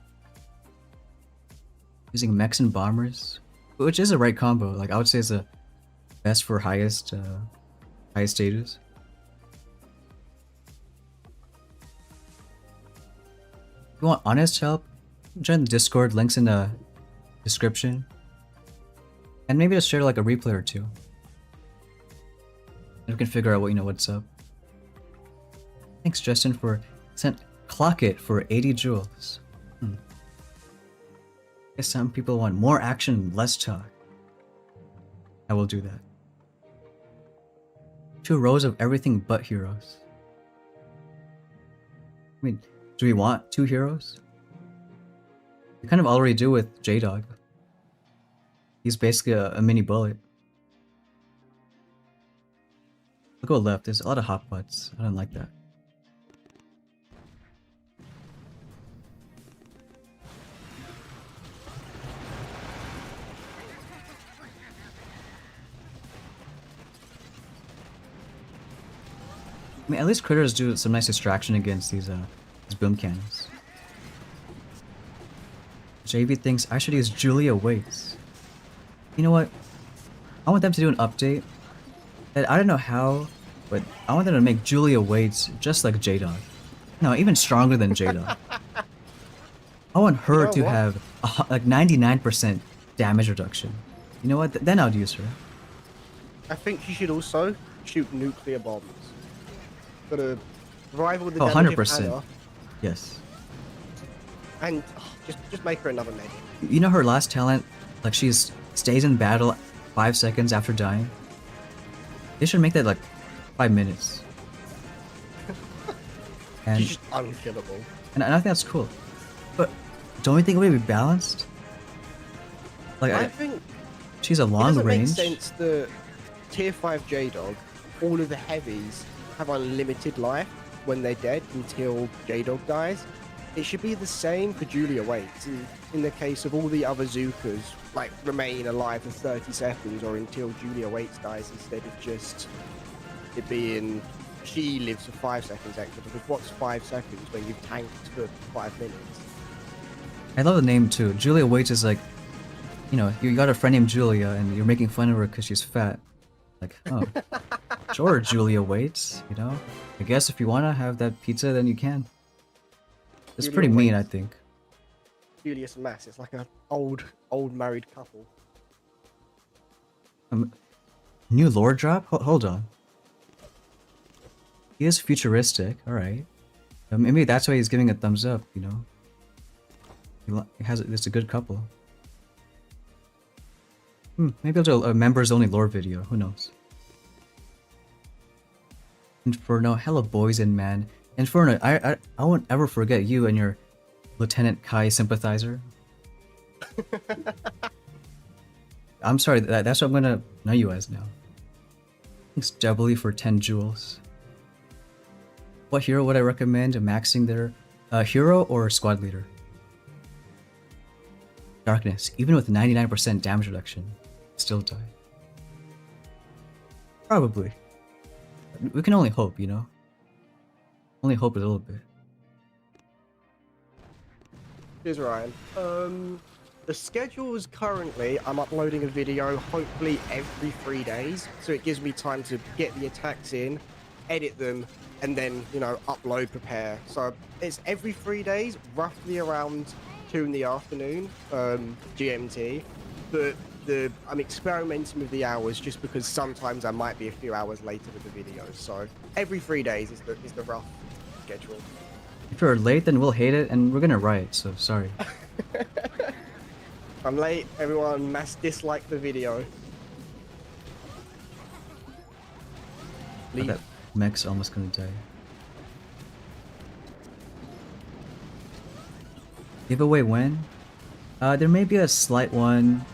Using mechs and bombers, which is a right combo. Like I would say it's the best for highest stages. If you want honest help, join the Discord, links in the description. And maybe just share like a replay or 2. And we can figure out what, you know, what's up. Thanks Justin for sent Clock It for 80 jewels. Guess some people want more action, less talk. I will do that. 2 rows of everything but heroes. I mean, do we want 2 heroes? We kind of already do with J-Dog. He's basically a mini bullet. I'll go left. There's a lot of hot butts. I don't like that. I mean, at least critters do some nice distraction against these boom cannons. JV thinks I should use Julia Waits. You know what? I want them to do an update that I don't know how, but I want them to make Julia Waits just like J-Dog. No, even stronger than J-Dog. I want her to have like 99% damage reduction. You know what? Then I'd use her. I think she should also shoot nuclear bombs. Gotta rival the 100%. Yes. And just make her another medic. You know her last talent, like she stays in battle 5 seconds after dying. They should make that like 5 minutes. And she's just unkillable. And I think that's cool. But don't you think it would be balanced? Like I think she's a long range. It doesn't make sense that tier 5 J-Dog, all of the heavies have unlimited life when they're dead until J-Dog dies. it should be the same for Julia Waits in the case of all the other Zukas, like remain alive for 30 seconds or until Julia Waits dies instead of just it being she lives for 5 seconds extra, because what's 5 seconds when you've tanked for 5 minutes? I love the name too. Julia Waits is like, you know, you got a friend named Julia and you're making fun of her because she's fat. Like, oh, sure, Julia Waits, you know? I guess if you want to have that pizza, then you can. It's Julia pretty mean, I Waits. think. Julius and Mass, it's like an old married couple. New lore drop? Hold on. He is futuristic, alright. Maybe that's why he's giving a thumbs up, you know? It's a good couple. Maybe I'll do a members-only lore video, who knows? Inferno, hello boys and man. Inferno, I won't ever forget you and your Lieutenant Kai sympathizer. I'm sorry, that's what I'm gonna know you as now. Thanks doubly for 10 jewels. What hero would I recommend maxing their hero or squad leader? Darkness, even with 99% damage reduction, still die. Probably. We can only hope, you know? Only hope a little bit. Here's Ryan. The schedule is currently, I'm uploading a video hopefully every 3 days, so it gives me time to get the attacks in, edit them, and then, you know, upload, prepare. So it's every 3 days, roughly around 2 in the afternoon, GMT. But I'm experimenting with the hours just because sometimes I might be a few hours later with the videos. So every 3 days is the rough schedule. If you're late, then we'll hate it, and we're gonna riot, so sorry. I'm late, everyone mass dislike the video. Leave. That mech's almost gonna die. Giveaway when? There may be a slight one.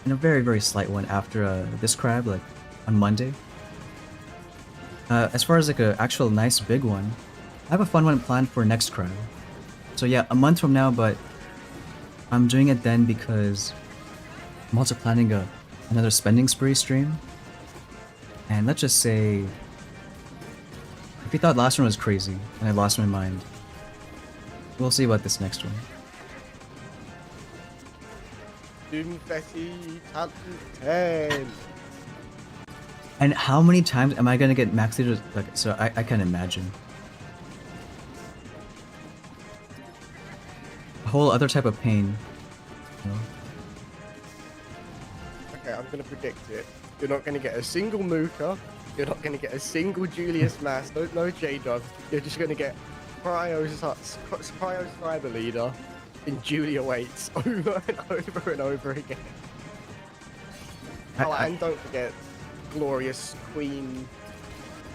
And a very, very slight one after this crab, like on Monday. As far as like an actual nice big one, I have a fun one planned for next crab. So yeah, a month from now, but I'm doing it then because I'm also planning another spending spree stream. And let's just say, if you thought last one was crazy and I lost my mind, we'll see about this next one. Doomfetti top 10. And how many times am I gonna get max leaders? Like, so I can't imagine. A whole other type of pain. You know? Okay, I'm gonna predict it. You're not gonna get a single Mooka. You're not gonna get a single Julius Mass. No J-Dub. You're just gonna get Cryo Cyber Leader in Julia Waits over and over and over again. And don't forget glorious Queen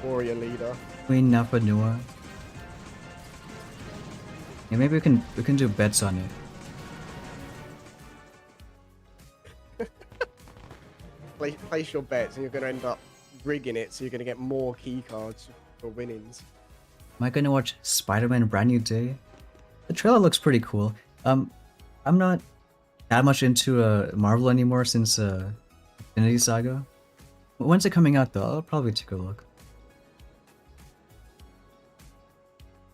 Warrior Leader. Queen Napanua. Yeah, maybe we can do bets on it. Place your bets and you're gonna end up rigging it, so you're gonna get more key cards for winnings. Am I gonna watch Spider-Man Brand New Day? The trailer looks pretty cool. I'm not that much into Marvel anymore since Infinity Saga. When's it coming out though? I'll probably take a look.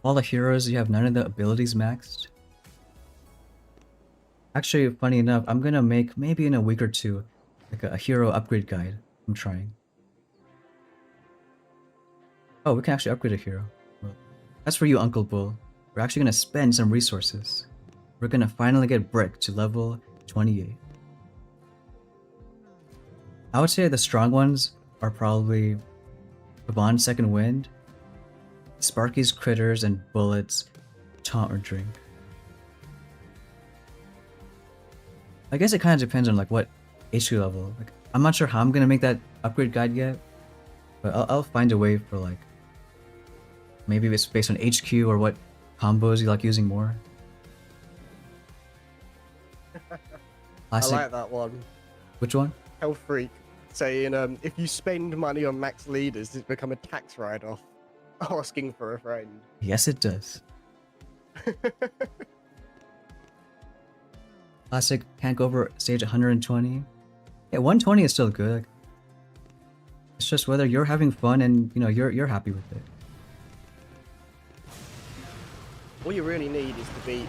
All the heroes, you have none of the abilities maxed. Actually, funny enough, I'm gonna make, maybe in a week or two, like a hero upgrade guide. I'm trying. Oh, we can actually upgrade a hero. Well, that's for you, Uncle Bull. We're actually gonna spend some resources. We're gonna finally get Brick to level 28. I would say the strong ones are probably Pavon's Second Wind, Sparky's Critters and Bullets, Taunt or Drink. I guess it kind of depends on like what HQ level. Like, I'm not sure how I'm gonna make that upgrade guide yet, but I'll find a way for like, maybe it's based on HQ or what combos you like using more. Classic. I like that one. Which one? Health Freak saying if you spend money on max leaders, it's become a tax write-off. asking for a friend. Yes, it does. Classic can't go over stage 120. Yeah, 120 is still good. It's just whether you're having fun and you're happy with it. All you really need is to beat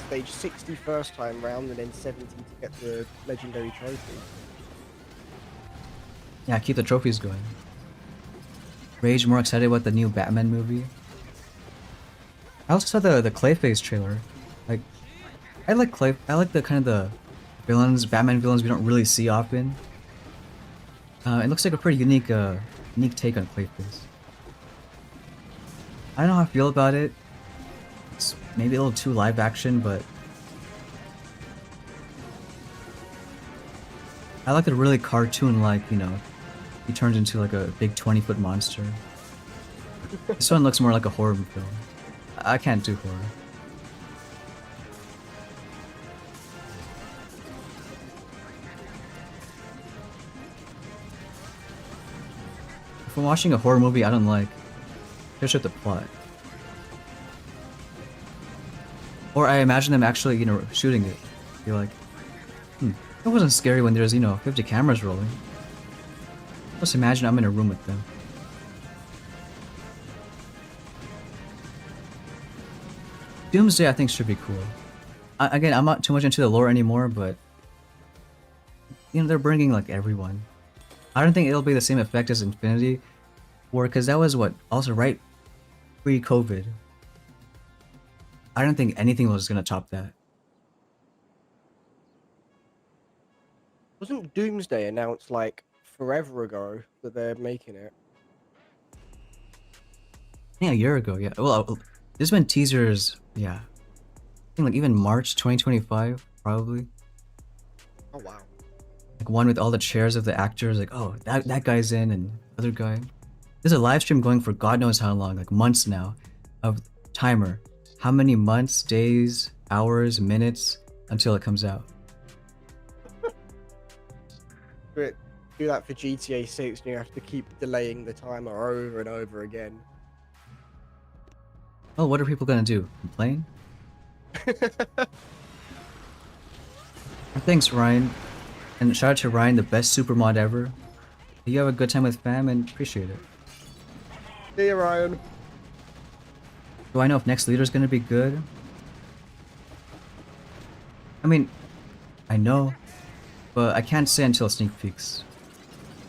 stage 60 first time round and then 70 to get the legendary trophy. Yeah, keep the trophies going. Rage more excited about the new Batman movie. I also saw the Clayface trailer. Like, I like the kind of the villains, Batman villains we don't really see often. It looks like a pretty unique take on Clayface. I don't know how I feel about it. It's maybe a little too live action, but I like the really cartoon-like, he turns into like a big 20-foot monster. This one looks more like a horror film. I can't do horror. If I'm watching a horror movie I don't like, finish up the plot. Or I imagine them actually, shooting it. You're like, it wasn't scary when there's, 50 cameras rolling. Just imagine I'm in a room with them. Doomsday I think should be cool. Again, I'm not too much into the lore anymore, but they're bringing like everyone. I don't think it'll be the same effect as Infinity War, because that was also right pre-COVID. I don't think anything was gonna top that. Wasn't Doomsday announced like forever ago that they're making it? Yeah, a year ago. Yeah. Well, there's been teasers. Yeah. I think like even March 2025, probably. Oh wow. Like one with all the chairs of the actors. Like, oh, that guy's in, and other guy. There's a live stream going for God knows how long, like months now, of timer. How many months, days, hours, minutes until it comes out? Do that for GTA 6 and you have to keep delaying the timer over and over again. Oh, what are people gonna do? Complain? Thanks, Ryan. And shout out to Ryan, the best super mod ever. You have a good time with fam and appreciate it. See you, Ryan. Do I know if next leader is gonna be good? I mean, I know, but I can't say until sneak peeks.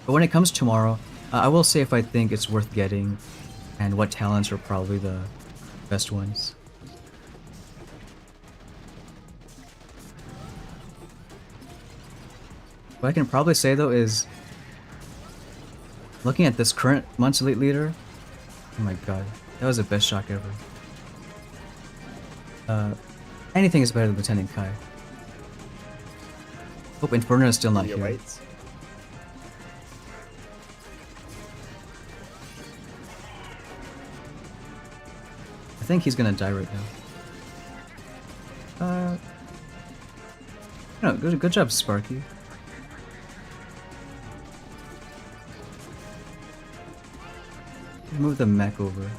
But when it comes tomorrow, I will say if I think it's worth getting, and what talents are probably the best ones. What I can probably say though is, looking at this current month's elite leader, oh my god, that was the best shock ever. Anything is better than Lieutenant Kai. Hope Inferno is still not here. Waits. I think he's gonna die right now. No, good job, Sparky. Move the mech over.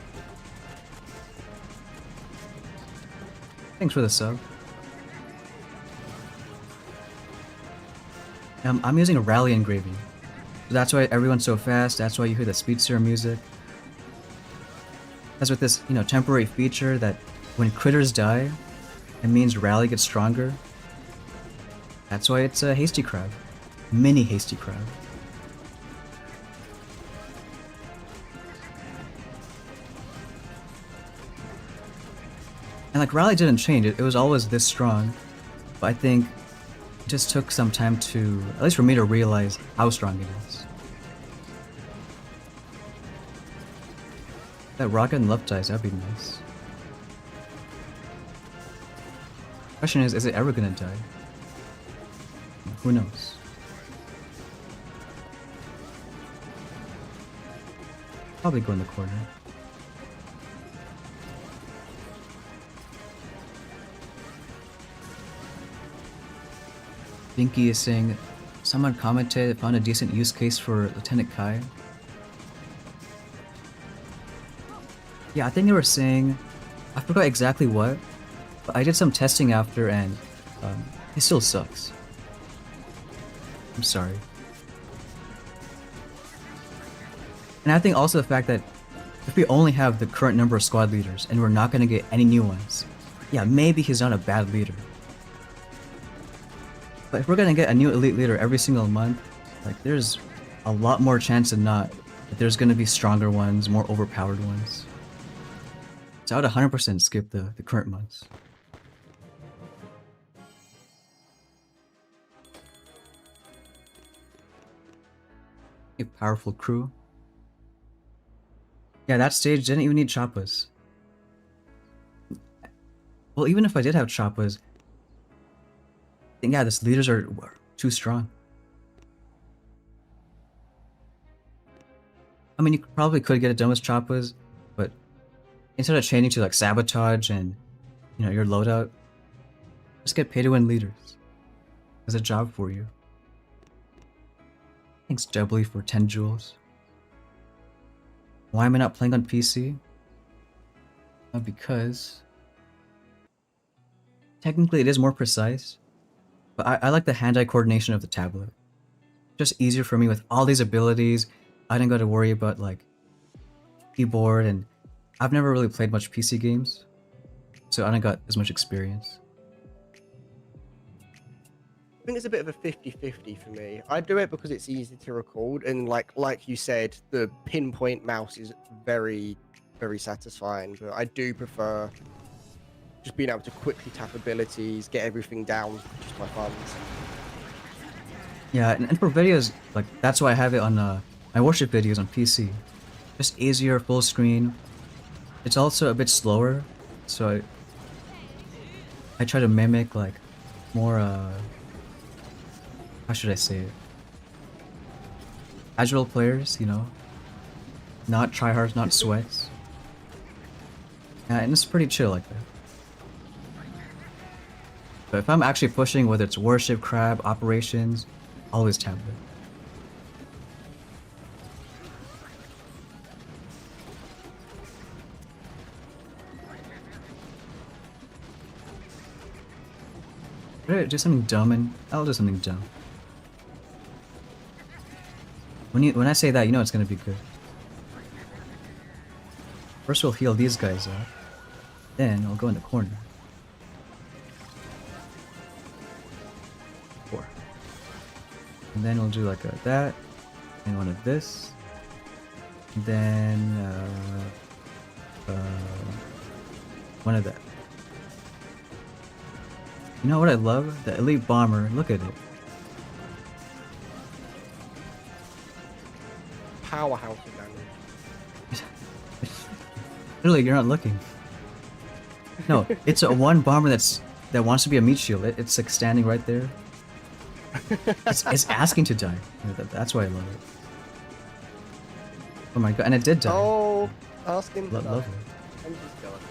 Thanks for the sub. I'm using a rally engraving. So that's why everyone's so fast, that's why you hear the speed serum music. As with this, temporary feature that when critters die, it means rally gets stronger. That's why it's a hasty crab. Mini hasty crab. And like rally didn't change, it was always this strong. But I think it just took some time to, at least for me to realize how strong it is. That rocket and love dice, that'd be nice. Question is it ever gonna die? Who knows? Probably go in the corner. Binky is saying, someone commented, found a decent use case for Lieutenant Kai. Yeah, I think they were saying, I forgot exactly what, but I did some testing after, and it still sucks. I'm sorry. And I think also the fact that if we only have the current number of squad leaders and we're not going to get any new ones, yeah, maybe he's not a bad leader. But if we're going to get a new elite leader every single month, like there's a lot more chance than not that there's going to be stronger ones, more overpowered ones. So I would 100% skip the current months. A powerful crew. Yeah, that stage didn't even need choppas. Well, even if I did have choppas, I think, yeah, these leaders are too strong. I mean, you probably could get it done with choppas, but instead of changing to like sabotage and, you know, your loadout, just get pay to win leaders. There's a job for you. Thanks, Jubbly, for 10 jewels. Why am I not playing on PC? Because technically it is more precise, but I like the hand-eye coordination of the tablet. Just easier for me with all these abilities. I didn't got to worry about like keyboard, and I've never really played much PC games, so I didn't got as much experience. I think it's a bit of a 50-50 for me. I do it because it's easy to record, and like you said, the pinpoint mouse is very, very satisfying. But I do prefer just being able to quickly tap abilities, get everything down just my thumbs. Yeah, and for videos, like that's why I have it on my worship videos on PC. Just easier, full screen. It's also a bit slower, so I try to mimic like more how should I say it? Casual players, you know, not tryhards, not sweats. Yeah, and it's pretty chill like that. But if I'm actually pushing, whether it's worship, crab, operations, always tablet. Should I do something dumb? And I'll do something dumb. When I say that, you know it's gonna be good. First we'll heal these guys up. Then I'll go in the corner. 4. And then we'll do like that. And one of this. And then one of that. You know what I love? The elite bomber. Look at it. Powerhouse of damage. Literally, you're not looking. No, it's a one bomber that wants to be a meat shield. It's like standing right there. It's asking to die. That's why I love it. Oh my god, and it did die. Oh, asking to die. Love it. I'm just jealous.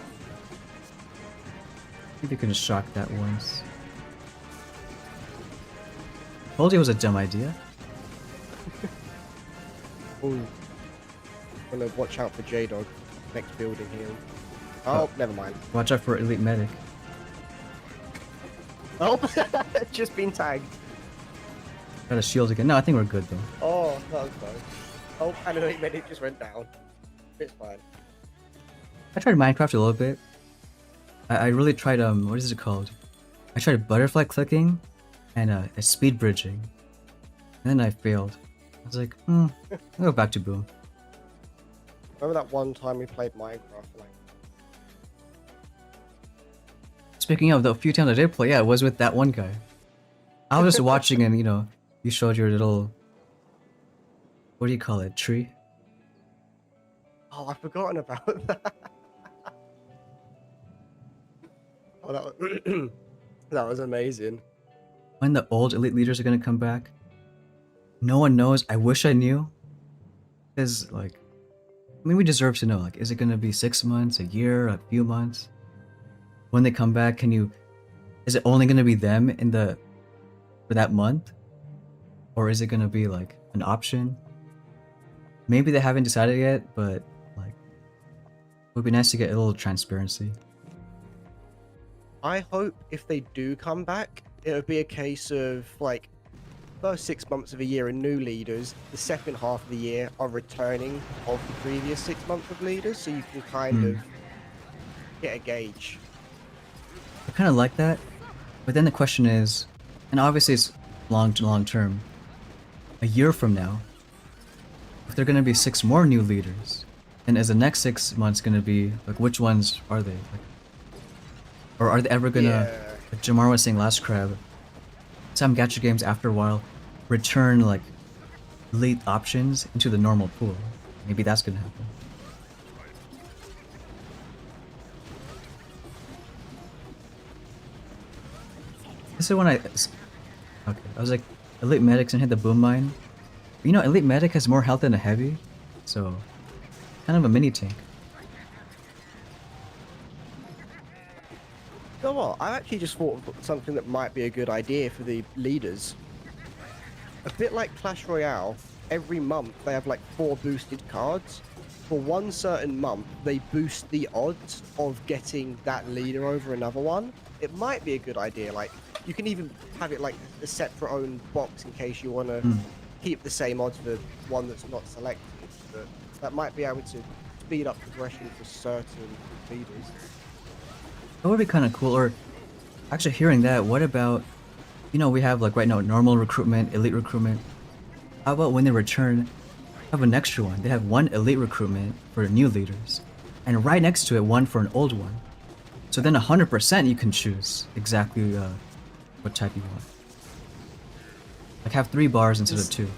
Maybe you can just shock that once. Told you it was a dumb idea. Ooh. Gonna watch out for J-Dog. Next building here. Oh, never mind. Watch out for elite medic. Oh, just been tagged. Got a shield again. No, I think we're good though. Oh, that was close. Oh, and an 8 minute just went down. It's fine. I tried Minecraft a little bit. I really tried what is it called? I tried butterfly clicking and speed bridging. And then I failed. I was like, I'll go back to boom. Remember that one time we played Minecraft? Like, Speaking of the few times I did play, yeah, it was with that one guy. I was just watching and, you know, you showed your little, what do you call it, tree? oh, I've forgotten about that. Oh, that was, that was amazing. When the old elite leaders are gonna come back? No one knows. I wish I knew. Because, like, I mean, we deserve to know. Like, is it gonna be 6 months, a year, a few months? When they come back, is it only gonna be them for that month? Or is it gonna be, like, an option? Maybe they haven't decided yet, but, like, would be nice to get a little transparency. I hope if they do come back, it would be a case of like first 6 months of a year are new leaders. The second half of the year are returning of the previous 6 months of leaders, so you can kind of get a gauge. I kind of like that, but then the question is, and obviously it's long term. A year from now, if there are gonna be 6 more new leaders, and is the next 6 months gonna be like which ones are they? Like, or are they ever gonna, like Jamar was saying last crab, some gacha games after a while return like elite options into the normal pool? Maybe that's gonna happen. This is when I was like, elite medics and hit the boom mine. You know, elite medic has more health than a heavy, so kind of a mini tank. You know what? I actually just thought of something that might be a good idea for the leaders. A bit like Clash Royale, every month they have like 4 boosted cards. For one certain month, they boost the odds of getting that leader over another one. It might be a good idea. Like, you can even have it like a separate own box in case you want to keep the same odds for one that's not selected. But that might be able to speed up progression for certain leaders. That would be kind of cool. Or actually, hearing that, what about, you know, we have like right now normal recruitment, elite recruitment. How about when they return, have an extra one? They have one elite recruitment for new leaders, and right next to it, one for an old one. So then 100% you can choose exactly what type you want. Like have 3 bars instead of 2.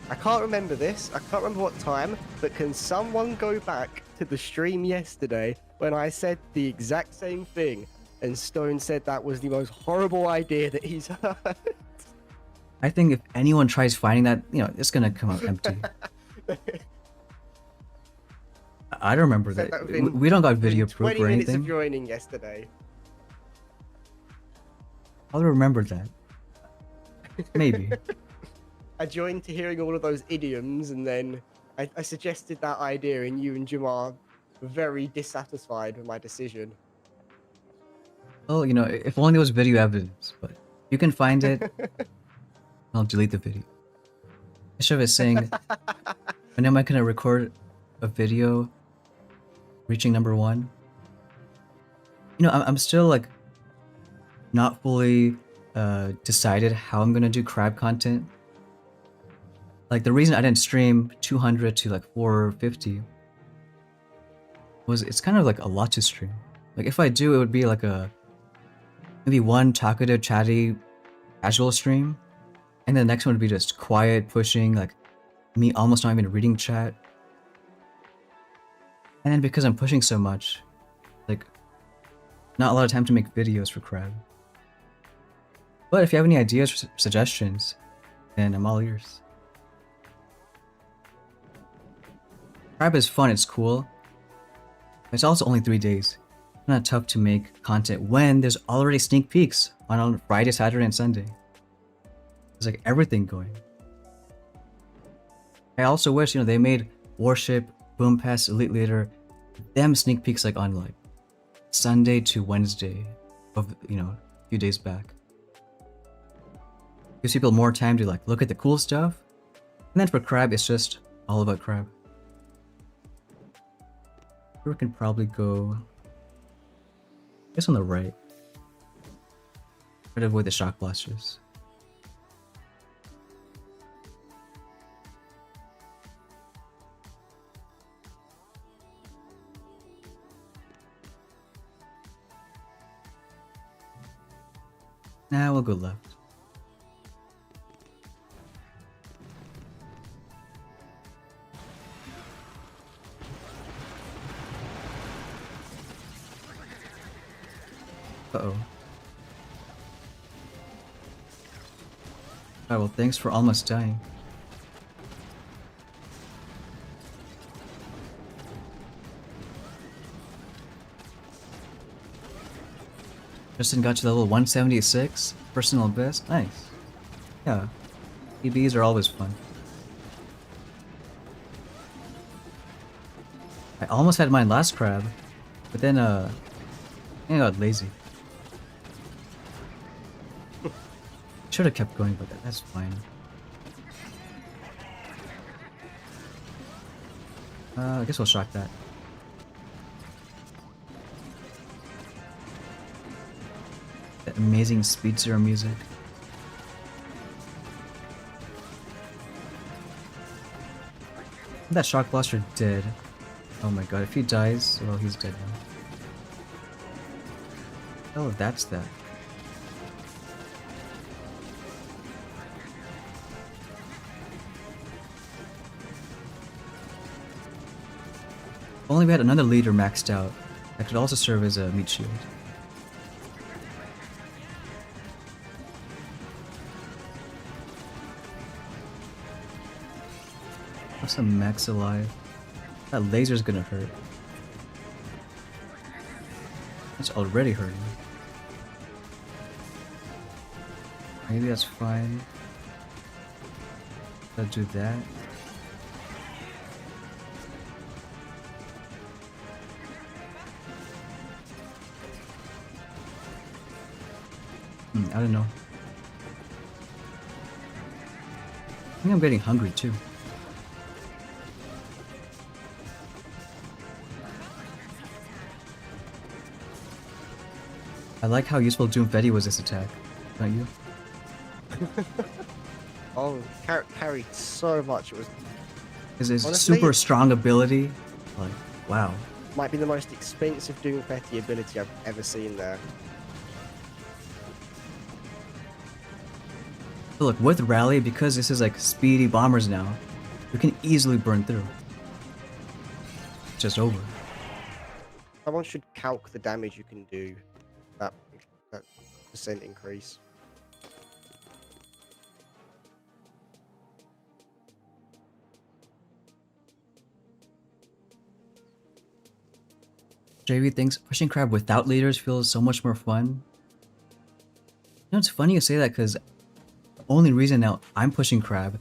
I can't remember this. I can't remember what time, but can someone go back to the stream yesterday when I said the exact same thing and Stone said that was the most horrible idea that he's heard? I think if anyone tries finding that, you know, it's gonna come out empty. I don't remember that. We don't got video proof 20 or minutes anything. of joining yesterday. I'll remember that. Maybe. I joined to hearing all of those idioms, and then I suggested that idea, and you and Jamar were very dissatisfied with my decision. Well, you know, if only there was video evidence, but you can find it. I'll delete the video. I should have saying, when am I gonna record a video reaching #1? You know, I'm still like not fully decided how I'm gonna do crab content. Like the reason I didn't stream 200 to like 450 was it's kind of like a lot to stream. Like if I do, it would be like a maybe one talkative, chatty, casual stream, and then the next one would be just quiet, pushing, like me almost not even reading chat. And then because I'm pushing so much, like not a lot of time to make videos for crab. But if you have any ideas or suggestions, then I'm all ears. Crab is fun, it's cool. It's also only 3 days. It's not tough to make content when there's already sneak peeks on Friday, Saturday, and Sunday. There's like everything going. I also wish, you know, they made Warship, Boom Pass, Elite Leader, them sneak peeks like on like Sunday to Wednesday of, you know, a few days back. Gives people more time to like look at the cool stuff. And then for crab, it's just all about crab. We can probably go, I guess on the right. Try to avoid the shock blasters. Now we'll go left. Uh-oh. Alright, well thanks for almost dying. Justin got to level 176, personal best, nice. Yeah, PBs are always fun. almost had mine last crab, but then I think I got lazy. Should have kept going, but that's fine. I guess we'll shock that. That amazing speed zero music. That shock blaster dead. Oh my god, if he dies, well, he's dead now. Oh, that's that. If only we had another leader maxed out that could also serve as a meat shield. Have some mechs alive. That laser's gonna hurt. It's already hurting. Maybe that's fine. Gotta do that. I don't know. I think I'm getting hungry too. I like how useful Doomfetti was this attack, don't you? Oh, carried so much. It was His honestly, super strong ability, like, wow. might be the most expensive Doomfetti ability I've ever seen there. But look, with Rally, because this is like speedy bombers now, we can easily burn through. It's just over. Someone should calc the damage you can do. That percent increase. JV thinks pushing crab without leaders feels so much more fun. You know, it's funny you say that because the only reason now I'm pushing crab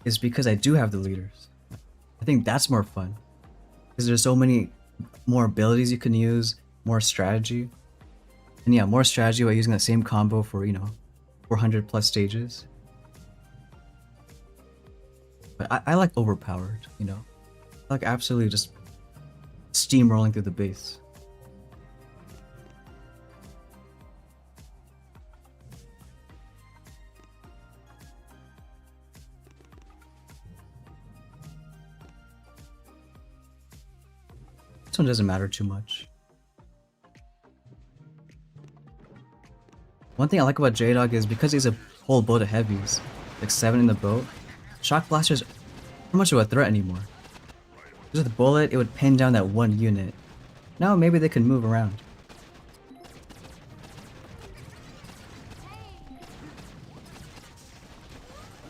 is because I do have the leaders. I think that's more fun because there's so many more abilities you can use, more strategy. And yeah, more strategy by using the same combo for, 400 plus stages. But I like overpowered, I like absolutely just steamrolling through the base. This one doesn't matter too much. One thing I like about J-Dog is because he's a whole boat of heavies, like 7 in the boat, Shock Blaster's not much of a threat anymore. Just with a bullet, it would pin down that one unit. Now maybe they can move around.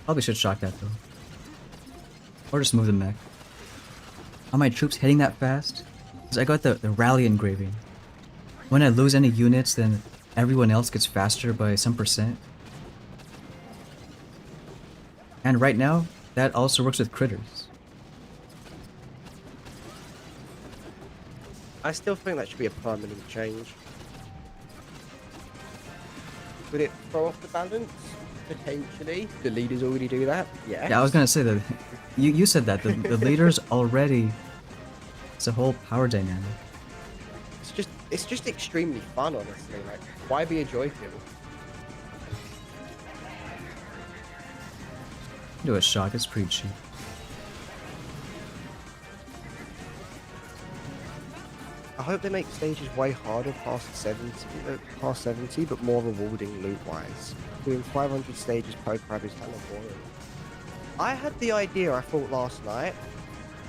Probably should shock that though. Or just move the mech. Are my troops hitting that fast? Because I got the rally engraving. When I lose any units, then everyone else gets faster by some percent. And right now, that also works with critters. I still think that should be a permanent change. Would it throw off the balance? Potentially. The leaders already do that? Yeah. Yeah, I was gonna say that. You said that. The leaders already... It's a whole power dynamic. It's just extremely fun, honestly. Like, why be a joy kill? Do a shock, it's pretty cheap. I hope they make stages way harder past 70, but more rewarding loot-wise. Doing 500 stages per crab is kind of boring. I had the idea, I thought last night,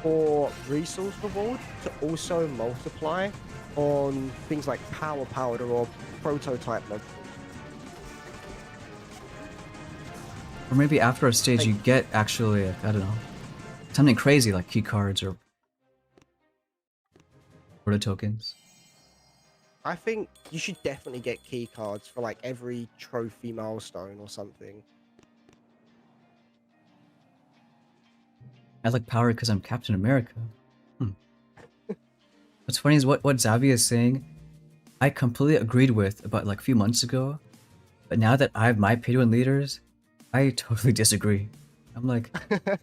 for resource reward to also multiply on things like power powder or prototype modules. Or maybe after a stage you get actually, I don't know, something crazy like key cards or proto tokens. I think you should definitely get key cards for like every trophy milestone or something. I like power because I'm Captain America. What's funny is what Xavi is saying, I completely agreed with about like a few months ago, but now that I have my pay to win leaders, I totally disagree. I'm like, what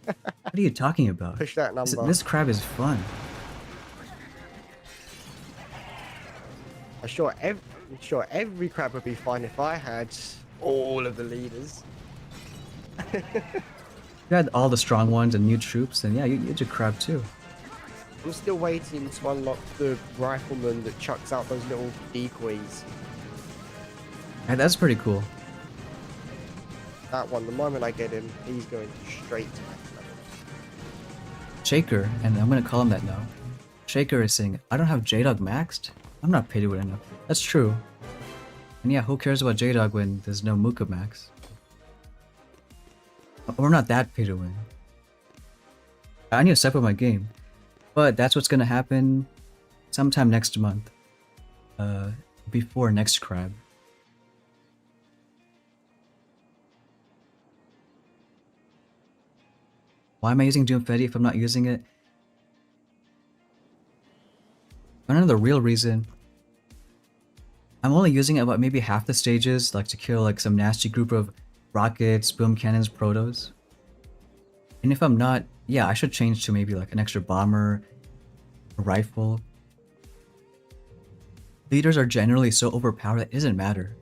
are you talking about? Push that number. This crab is fun. I'm sure every crab would be fine if I had all of the leaders. You had all the strong ones and new troops, and yeah, you did crab too. I'm still waiting to unlock the rifleman that chucks out those little decoys. Yeah, that's pretty cool. That one, the moment I get him, he's going straight to max level. Shaker, and I'm gonna call him that now. Shaker is saying, I don't have J-Dog maxed? I'm not paid to win enough. That's true. And yeah, who cares about J-Dog when there's no Muka max? We're not that paid to win. I need to step up my game. But that's what's gonna happen sometime next month. Before next crab. Why am I using Doomfetti if I'm not using it? I don't know the real reason. I'm only using it about maybe half the stages, like to kill like some nasty group of rockets, boom cannons, protos. And if I'm not, yeah, I should change to maybe like an extra bomber, a rifle. Leaders are generally so overpowered that it doesn't matter.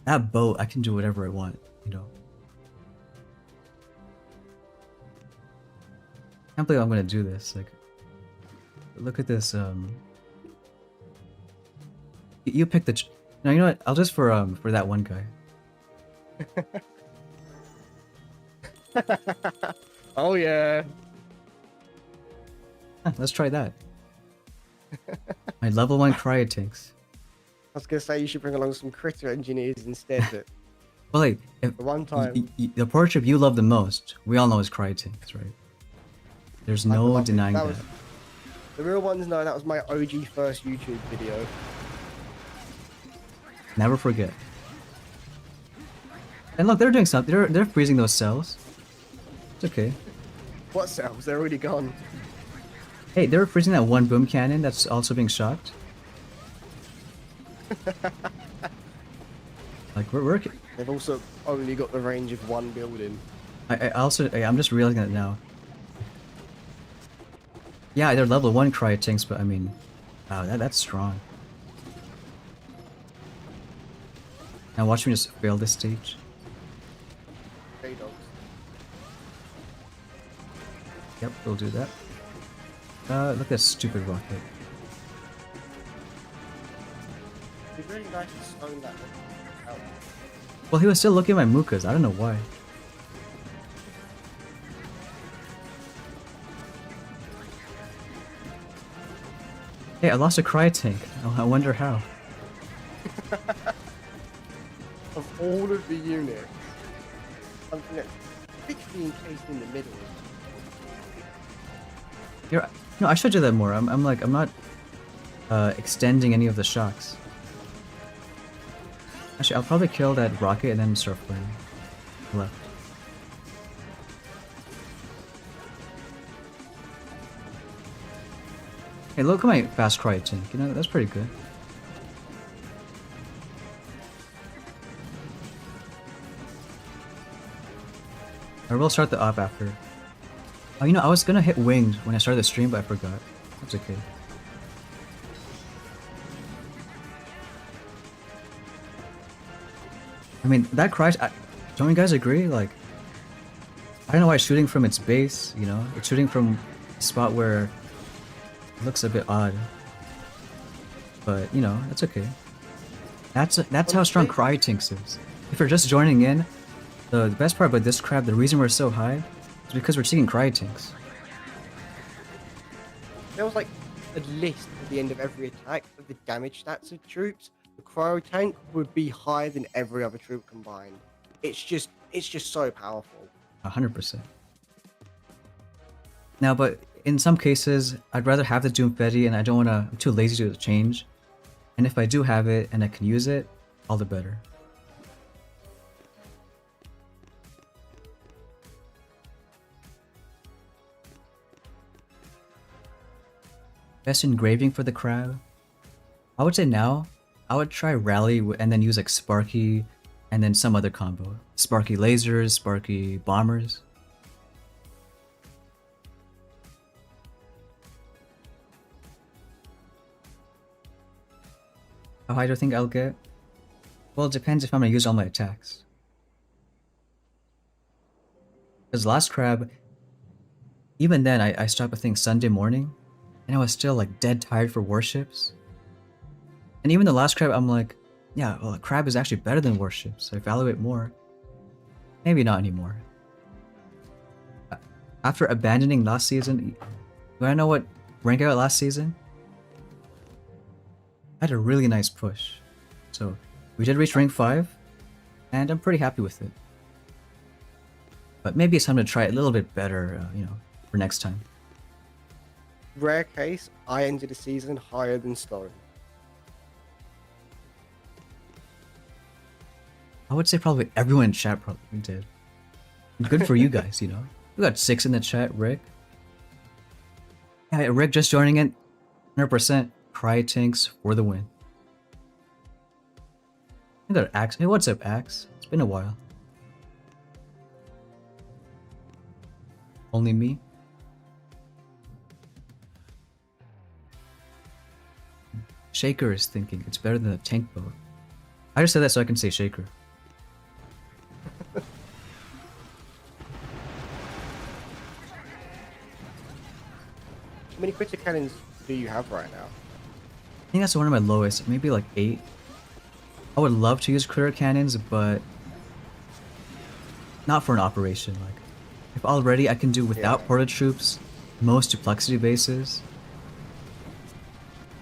That boat, I can do whatever I want, you know. I can't believe I'm gonna do this. Like, look at this. You pick the. No, you know what? I'll just for that one guy. Oh yeah. Let's try that. My level 1 cryo tanks. I was gonna say you should bring along some critter engineers instead. But Well, like, if for one time, the portrait you love the most, we all know is cryo tanks, right? There's no denying that. The real ones know that was my OG first YouTube video. Never forget. And look, they're doing something. They're freezing those cells. It's okay. What cells? They're already gone. Hey, they're freezing that one boom cannon that's also being shot. Like we're working. They've also only got the range of one building. I'm just realizing that now. Yeah, they're level 1 cryo tanks, but I mean, wow, that's strong. Now watch me just fail this stage. J-Dogs. Yep, we'll do that. Look at that stupid rocket. It'd be really nice to stone that out. Well, he was still looking at my Mukas. I don't know why. Hey, I lost a cryo tank. I wonder how. Of all of the units, something that's particularly encased in the middle. No, I should do that more. I'm not extending any of the shocks. Actually, I'll probably kill that rocket and then start playing left. Hey, look at my fast cryo tank. You know, that's pretty good. I will start the op after. Oh, you know, I was gonna hit winged when I started the stream, but I forgot. That's okay. I mean, that crash. Don't you guys agree? Like, I don't know why it's shooting from its base. You know, it's shooting from a spot where it looks a bit odd. But you know, that's okay. That's how strong cryo tanks is. If you're just joining in, the best part about this crab, the reason we're so high, is because we're taking cryo tanks. There was like a list at the end of every attack of the damage stats of troops. The cryo tank would be higher than every other troop combined. It's just so powerful. 100%. Now, but in some cases, I'd rather have the Doomfetti, and I don't wanna. I'm too lazy to change. And if I do have it and I can use it, all the better. Best engraving for the crab. I would say now, I would try Rally and then use like Sparky and then some other combo. Sparky lasers, Sparky bombers. How high do I think I'll get? Well, it depends if I'm gonna use all my attacks. Because last crab, even then I stopped I think Sunday morning, and I was still like dead tired for warships. And even the last crab, I'm like, yeah, well, a crab is actually better than warships. I value it more. Maybe not anymore. After abandoning last season, do I know what rank I got last season? I had a really nice push. So we did reach rank 5, and I'm pretty happy with it. But maybe it's time to try it a little bit better, you know, for next time. Rare case, I ended the season higher than Stone. I would say probably everyone in chat probably did. Good for you guys, you know. We got 6 in the chat, Rick. Yeah, Rick just joining in. 100% cry tanks for the win. I got Axe. Hey, what's up, Axe? It's been a while. Only me? Shaker is thinking it's better than a tank boat. I just said that so I can say Shaker. How many critic cannons do you have right now? I think that's one of my lowest, maybe like 8. I would love to use critter cannons, but not for an operation. Like, if already I can do without porta troops, most duplexity bases.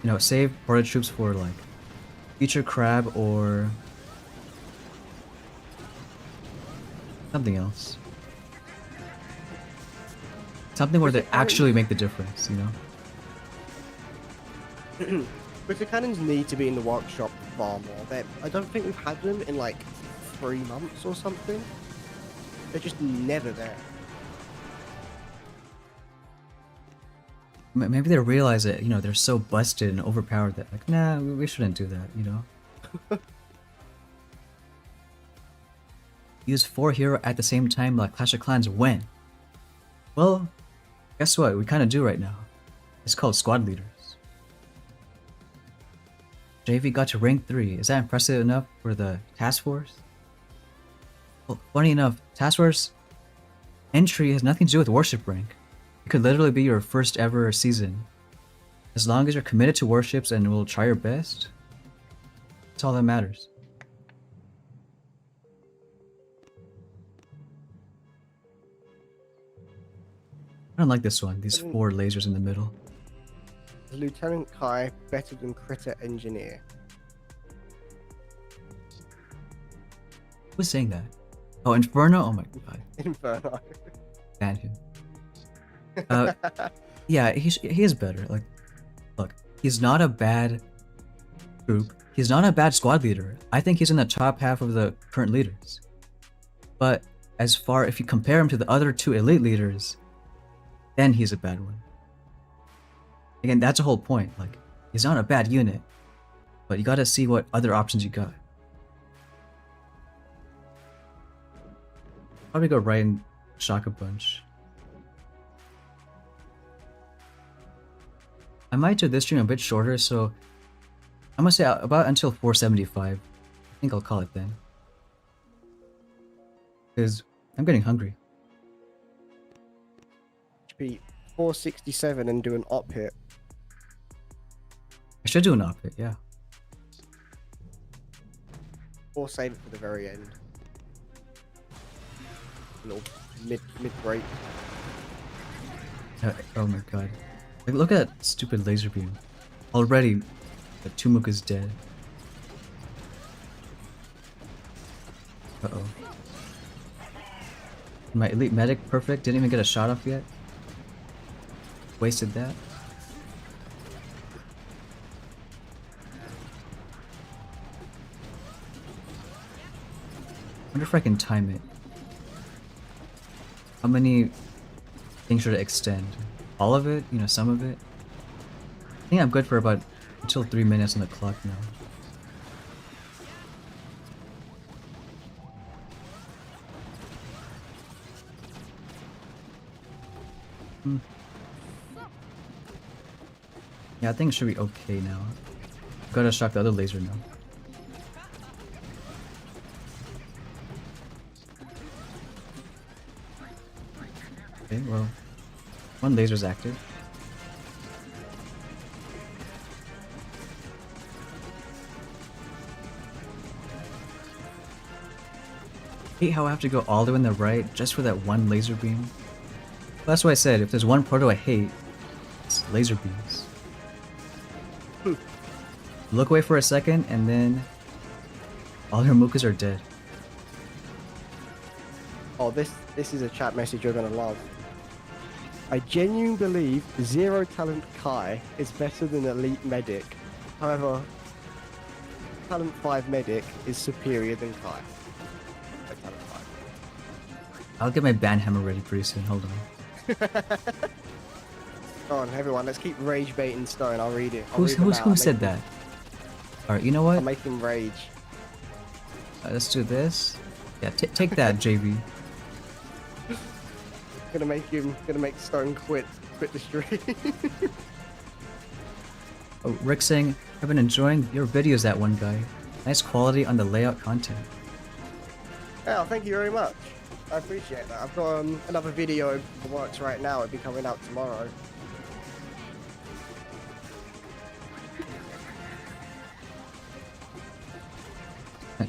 You know, save porta troops for like future crab or something else. Something where they actually make the difference, you know? Critic cannons need to be in the workshop far more. I don't think we've had them in like 3 months or something. They're just never there. Maybe they realize that, you know, they're so busted and overpowered that, like, nah, we shouldn't do that, you know? Use 4 hero at the same time like Clash of Clans when? Well, guess what? We kind of do right now. It's called squad leaders. JV got to rank 3. Is that impressive enough for the task force? Well, funny enough, task force entry has nothing to do with worship rank. It could literally be your first ever season. As long as you're committed to warships and will try your best, that's all that matters. I don't like this one, these 4 lasers in the middle. Is Lieutenant Kai better than Critter Engineer? Who's saying that? Oh, Inferno? Oh my god. Inferno. Ban him. Yeah, he is better. Like, look, he's not a bad troop. He's not a bad squad leader. I think he's in the top half of the current leaders. But as far, if you compare him to the other 2 elite leaders, then he's a bad one. Again, that's the whole point. Like, he's not a bad unit, but you gotta see what other options you got. Probably go right and shock a bunch. I might do this stream a bit shorter, so I'm gonna say about until 475. I think I'll call it then. Because I'm getting hungry. Should be 467 and do an op hit. I should do an op hit, yeah. Or save it for the very end. A little mid break. Oh my god. Like, look at that stupid laser beam. Already, the Tumuk is dead. Uh-oh. My elite medic, perfect. Didn't even get a shot off yet. Wasted that. Wonder if I can time it. How many things should I extend? All of it? You know, some of it? think I'm good for about until 3 minutes on the clock now. Yeah, I think it should be okay now. Gotta shock the other laser now. Okay, well, one laser's active. Hate how I have to go all the way in the right just for that one laser beam. Well, that's why I said if there's one proto I hate, it's laser beams. Look away for a second and then all your Mookas are dead. Oh, this is a chat message you're gonna love. I genuinely believe zero talent Kai is better than elite medic. However, talent 5 medic is superior than Kai. Talent 5. I'll get my banhammer ready pretty soon, hold on. Come on, everyone, let's keep rage baiting Stone. I'll read it. Who said that? Alright, you know what? I'll make him rage. Let's do this. Yeah, take that, JV. Gonna make Stone quit the stream. Oh, Rick saying, I've been enjoying your videos, that one guy. Nice quality on the layout content. Yeah, thank you very much. I appreciate that. I've got another video in the works right now. It'll be coming out tomorrow.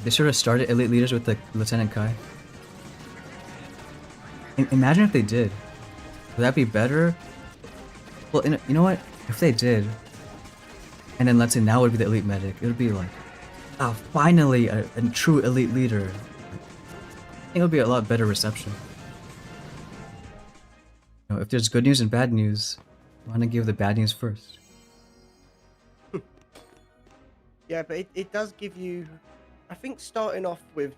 They should have started Elite Leaders with the Lieutenant Kai. Imagine if they did. Would that be better? Well, you know what? If they did, and then let's say now would be the Elite Medic, it would be like, oh, finally a true Elite Leader. I think it would be a lot better reception. You know, if there's good news and bad news, I want to give the bad news first. Yeah, but it does give you... I think starting off with,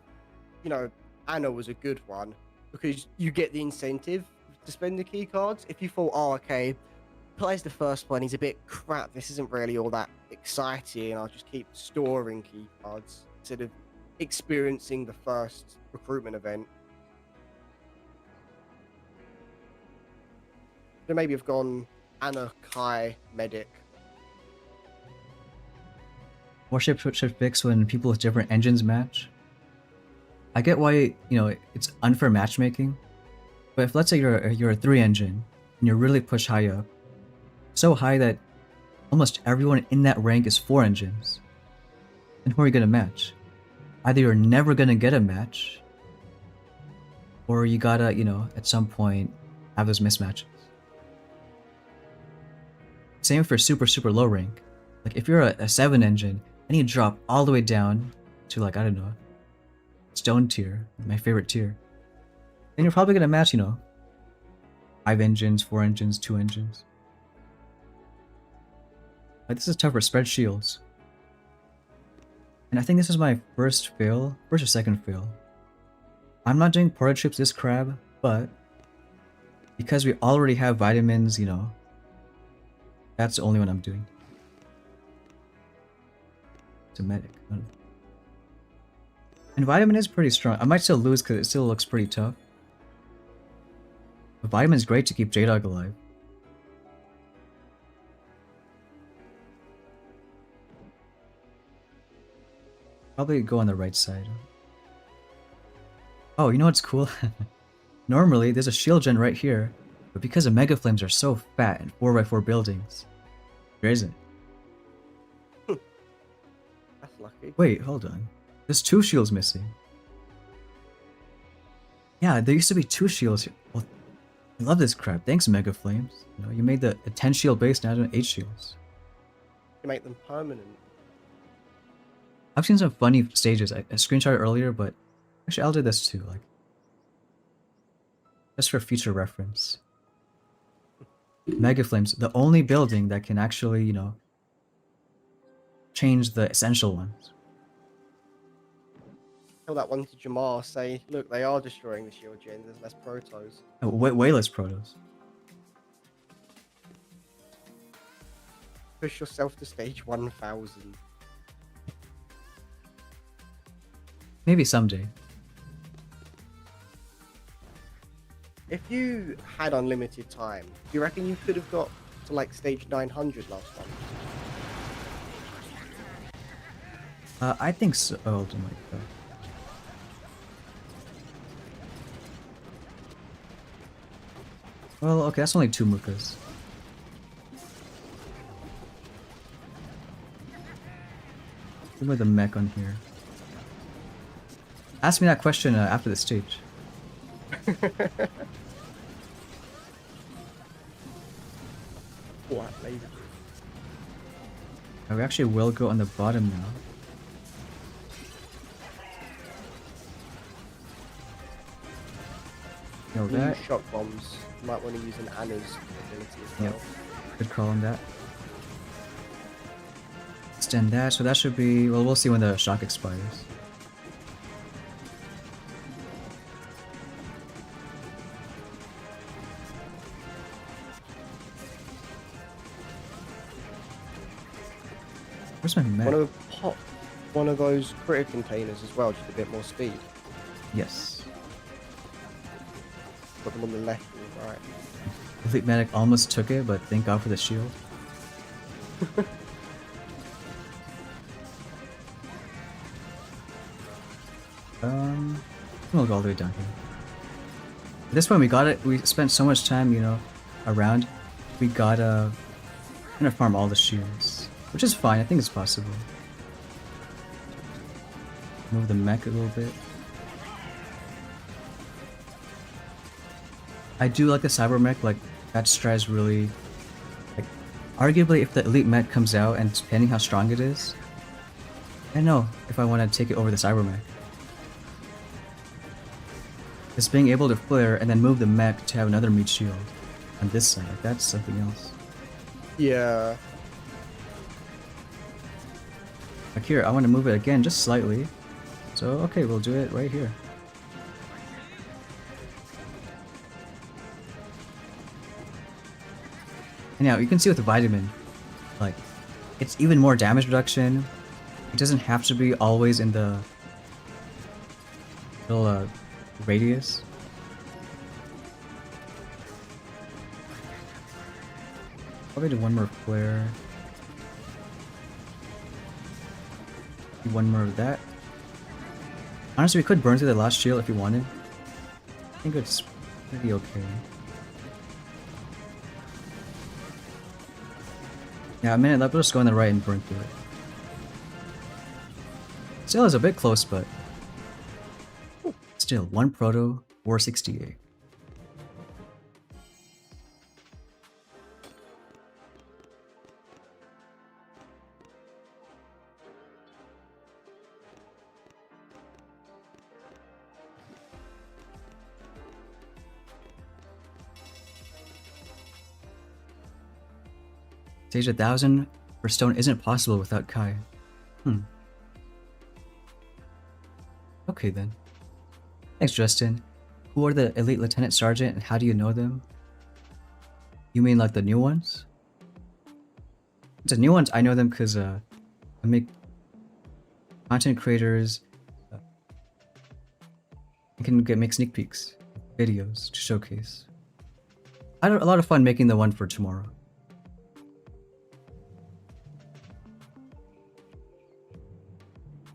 you know, Anna was a good one because you get the incentive to spend the key cards. If you thought, oh, okay, plays the first one, he's a bit crap, this isn't really all that exciting, I'll just keep storing key cards instead of experiencing the first recruitment event. So maybe have gone Anna, Kai, Medic. Warship should fix when people with different engines match. I get why, you know, it's unfair matchmaking, but if let's say you're a 3 engine and you're really pushed high up, so high that almost everyone in that rank is 4 engines, then who are you gonna match? Either you're never gonna get a match, or you gotta, you know, at some point have those mismatches. Same for super low rank. Like if you're a 7 engine and you drop all the way down to like, I don't know, stone tier, my favorite tier, then you're probably gonna match, you know, 5 engines, 4 engines, 2 engines. Like this is tougher, spread shields. And I think this is my first or second fail. I'm not doing porta trips this crab, but because we already have vitamins, you know, that's the only one I'm doing. It's a medic. And vitamin is pretty strong. I might still lose because it still looks pretty tough. But vitamin is great to keep J-Dog alive. Probably go on the right side. Oh, you know what's cool? Normally, there's a shield gen right here, but because the Mega Flames are so fat in 4x4 buildings, there isn't. That's lucky. Wait, hold on. There's 2 shields missing. Yeah, there used to be 2 shields here. Well, I love this crap. Thanks, Mega Flames. You know, you made the 10 shield base, now doing 8 shields. You make them permanent. I've seen some funny stages. I screenshot it earlier, but actually I'll do this too, like just for future reference. Mega Flames, the only building that can actually, you know, change the essential ones. Tell that one to Jamar, say, look, they are destroying the shield gen, there's less protos. Oh, way less protos. push yourself to stage 1000. Maybe someday. If you had unlimited time, do you reckon you could have got to like stage 900 last time? I think so. Oh my god. Well, okay, that's only 2 Mukas. Give me the mech on here. Ask me that question after the stage. What, laser? We actually will go on the bottom now. Know that. Use shock bombs. You might want to use an Anna's ability as well. Yep. Good call on that. Extend that, so that should be... Well, we'll see when the shock expires. Where's my mech? Want to pop one of those critter containers as well, just a bit more speed. Yes. Put them on the left and right. Elite Medic almost took it, but thank God for the shield. We'll go all the way down here. At this point, we got it. We spent so much time, you know, around. We gotta kind of farm all the shields, which is fine. I think it's possible. Move the mech a little bit. I do like the cyber mech. Like that strat is really, like, arguably if the elite mech comes out and depending how strong it is, I don't know if I want to take it over the cyber mech. Just being able to flare and then move the mech to have another meat shield on this side, like that's something else. Yeah. Like here, I want to move it again just slightly. So okay, we'll do it right here. And now you can see with the vitamin, like it's even more damage reduction. It doesn't have to be always in the little radius. Probably do one more flare. Do one more of that. Honestly, we could burn through the last shield if you wanted. I think it's pretty okay. Yeah, a minute left. We'll just go on the right and burn through it. Still is a bit close, but still 1 proto, 468. Stage 1000 for stone isn't possible without Kai. Okay then. Thanks, Justin. Who are the elite lieutenant sergeant and how do you know them? You mean like the new ones? The new ones, I know them because I make content creators. I can make sneak peeks, videos to showcase. I had a lot of fun making the one for tomorrow.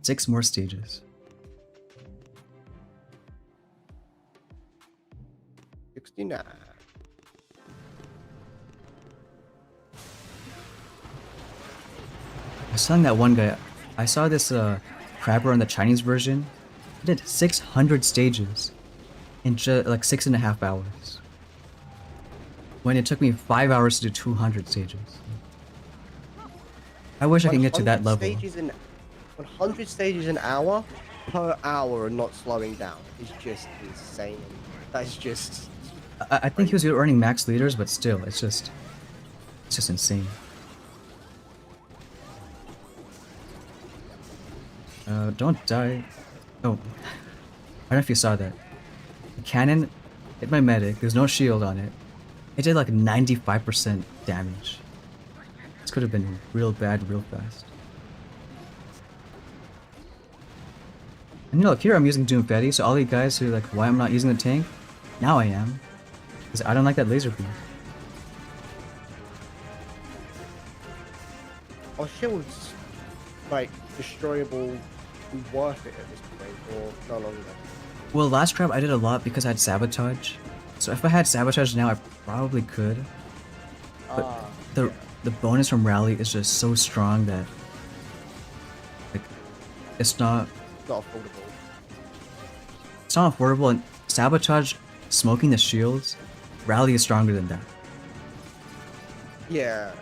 Six more stages. 69. I was telling that one guy, I saw this crabber on the Chinese version. He did 600 stages in like 6.5 hours. When it took me 5 hours to do 200 stages. I wish I could get to that level. 100 stages an hour per hour and not slowing down is just insane. That's just... I think he was earning max liters, but still, it's just insane. Don't die. Oh, I don't know if you saw that. The cannon hit my medic. There's no shield on it. It did like 95% damage. This could have been real bad real fast. And look, here I'm using Doomfetti, so all you guys who are like, why I'm not using the tank? Now I am. Because I don't like that laser beam. Are shields, like, destroyable and worth it at this point, or no longer? Well, last crab I did a lot because I had Sabotage. So if I had Sabotage now, I probably could. But the bonus from Rally is just so strong that like it's not Not affordable. it's not affordable, and Sabotage smoking the shields, Rally is stronger than that. Yeah.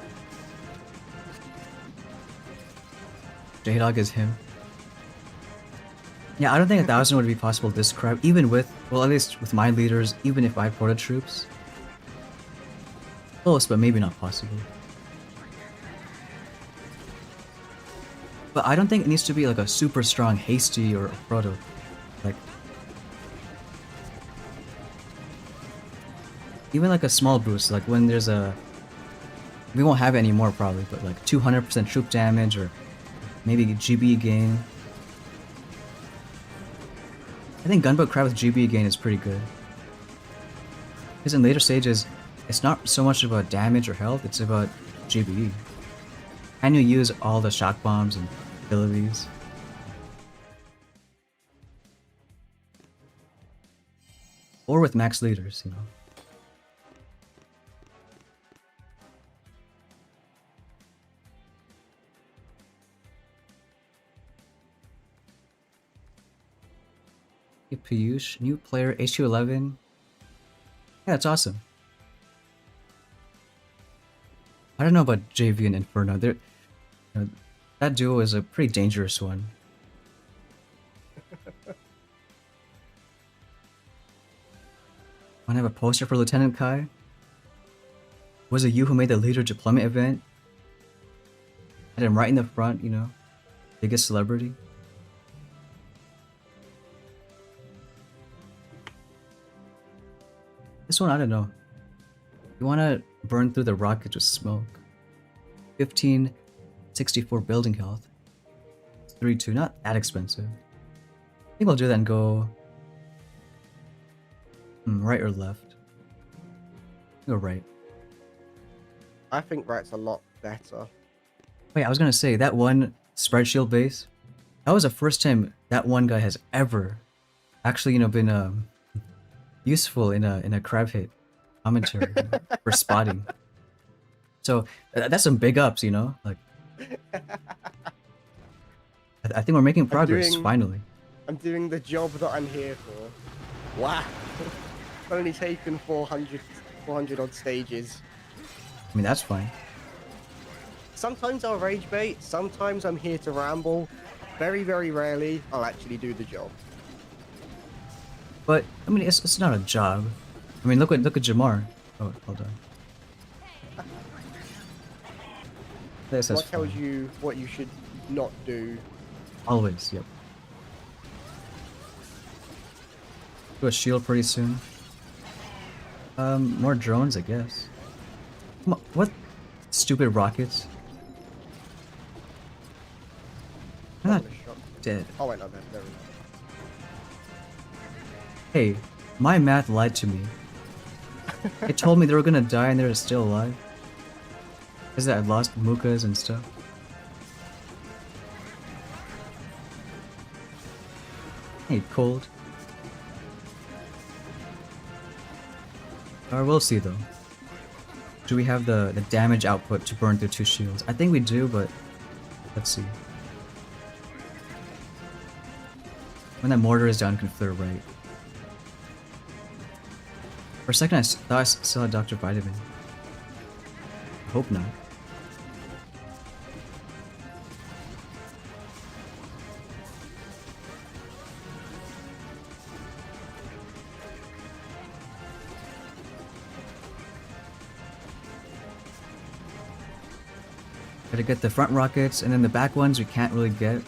J-Dog is him. Yeah, I don't think 1,000 would be possible this crab, even with, well, at least with my leaders, even if I had Porta troops. Close, but maybe not possible. But I don't think it needs to be like a super strong Hasty or a Proto. Like, even like a small boost, like when there's a, we won't have it anymore probably, but like 200% troop damage or maybe GB gain. I think Gunboat Crab with GB gain is pretty good. Because in later stages, it's not so much about damage or health, it's about GBE. And you use all the shock bombs and abilities. Or with max leaders, you know. Hey, Piyush, new player, HU11. Yeah, it's awesome. I don't know about JV and Inferno. They're, you know, that duo is a pretty dangerous one. Wanna have a poster for Lieutenant Kai? Was it you who made the leader deployment event? Had him right in the front, you know? Biggest celebrity? This one, I don't know. You wanna burn through the rocket with smoke. 15, 64 building health. 3-2, not that expensive. I think I'll do that and go... right or left? Go right. I think right's a lot better. Wait, I was gonna say, that one spread shield base, that was the first time that one guy has ever actually, you know, been useful in a crab hit commentary for spotting. So that's some big ups, you know. Like, I think we're making progress finally. I'm doing the job that I'm here for. Wow. I've only taken 400 odd stages. I mean, that's fine. Sometimes I'll rage bait, sometimes I'm here to ramble. Very, very rarely I'll actually do the job. But I mean, it's not a job. I mean, look at Jamar. Oh, hold on. This is What tells you what you should not do? Always, yep. Do a shield pretty soon. More drones, I guess. What stupid rockets? I'm not dead. Oh wait, no, there we go. Hey, my math lied to me. It told me they were gonna die and they're still alive. Is that I lost Mukas and stuff? Hey, cold. Or we'll see though. Do we have the damage output to burn through 2 shields? I think we do, but let's see. When that mortar is down, you can flare right. For a second, I thought I still had Dr. Vitamin. I hope not. Gotta get the front rockets, and then the back ones we can't really get. If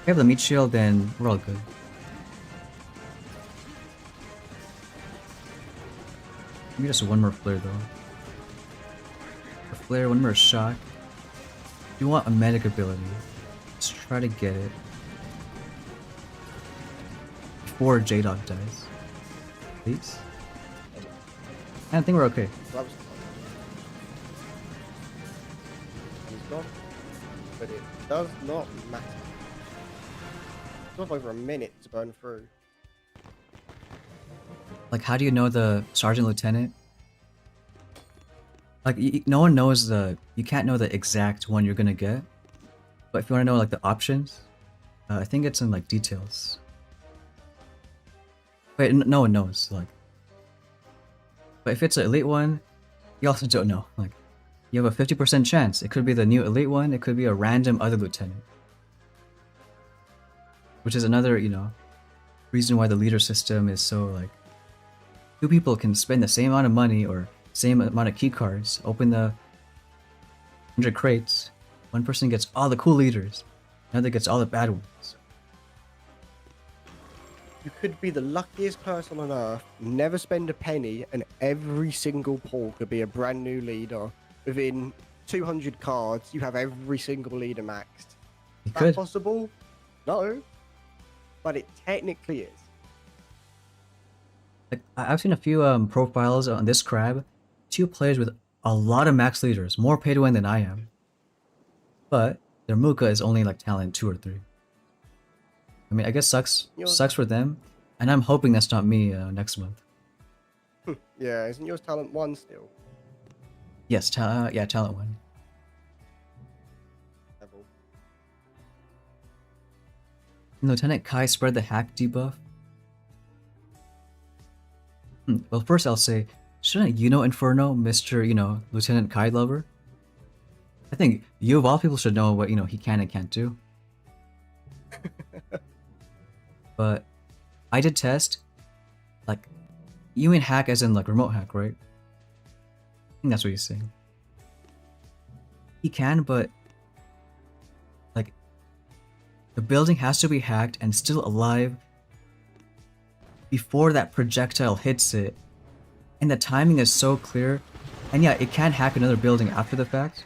we have the meat shield, then we're all good. Maybe just one more flare though. For flare, one more shock. You want a medic ability. Let's try to get it before J-Dog dies. Please? I think we're okay. That was he's gone, but it does not matter. It's not over a minute to burn through. Like, how do you know the sergeant lieutenant? Like, no one knows you can't know the exact one you're gonna get. But if you want to know, like, the options, I think it's in, like, details. Wait, no one knows, like. But if it's an elite one, you also don't know. Like, you have a 50% chance. It could be the new elite one, it could be a random other lieutenant. Which is another, you know, reason why the leader system is so, like, two people can spend the same amount of money or same amount of key cards, open the 100 crates. One person gets all the cool leaders, another gets all the bad ones. You could be the luckiest person on earth, never spend a penny, and every single pool could be a brand new leader. Within 200 cards, you have every single leader maxed. You Is could. that possible? No. But it technically is. Like, I've seen a few profiles on this crab, two players with a lot of max leaders, more pay to win than I am. But their Muka is only like talent 2 or 3. I mean, I guess sucks for them, and I'm hoping that's not me next month. Yeah, isn't yours talent 1 still? Yes, yeah, talent 1. Level. Lieutenant Kai spread the hack debuff. Well, first I'll say, shouldn't you know Inferno, Mr. Lieutenant Kai lover? I think you of all people should know what he can and can't do. But I did test, like, you mean hack as in like remote hack, right? I think that's what he's saying. He can, but like, the building has to be hacked and still alive before that projectile hits it, and the timing is so clear. And yeah, it can hack another building after the fact,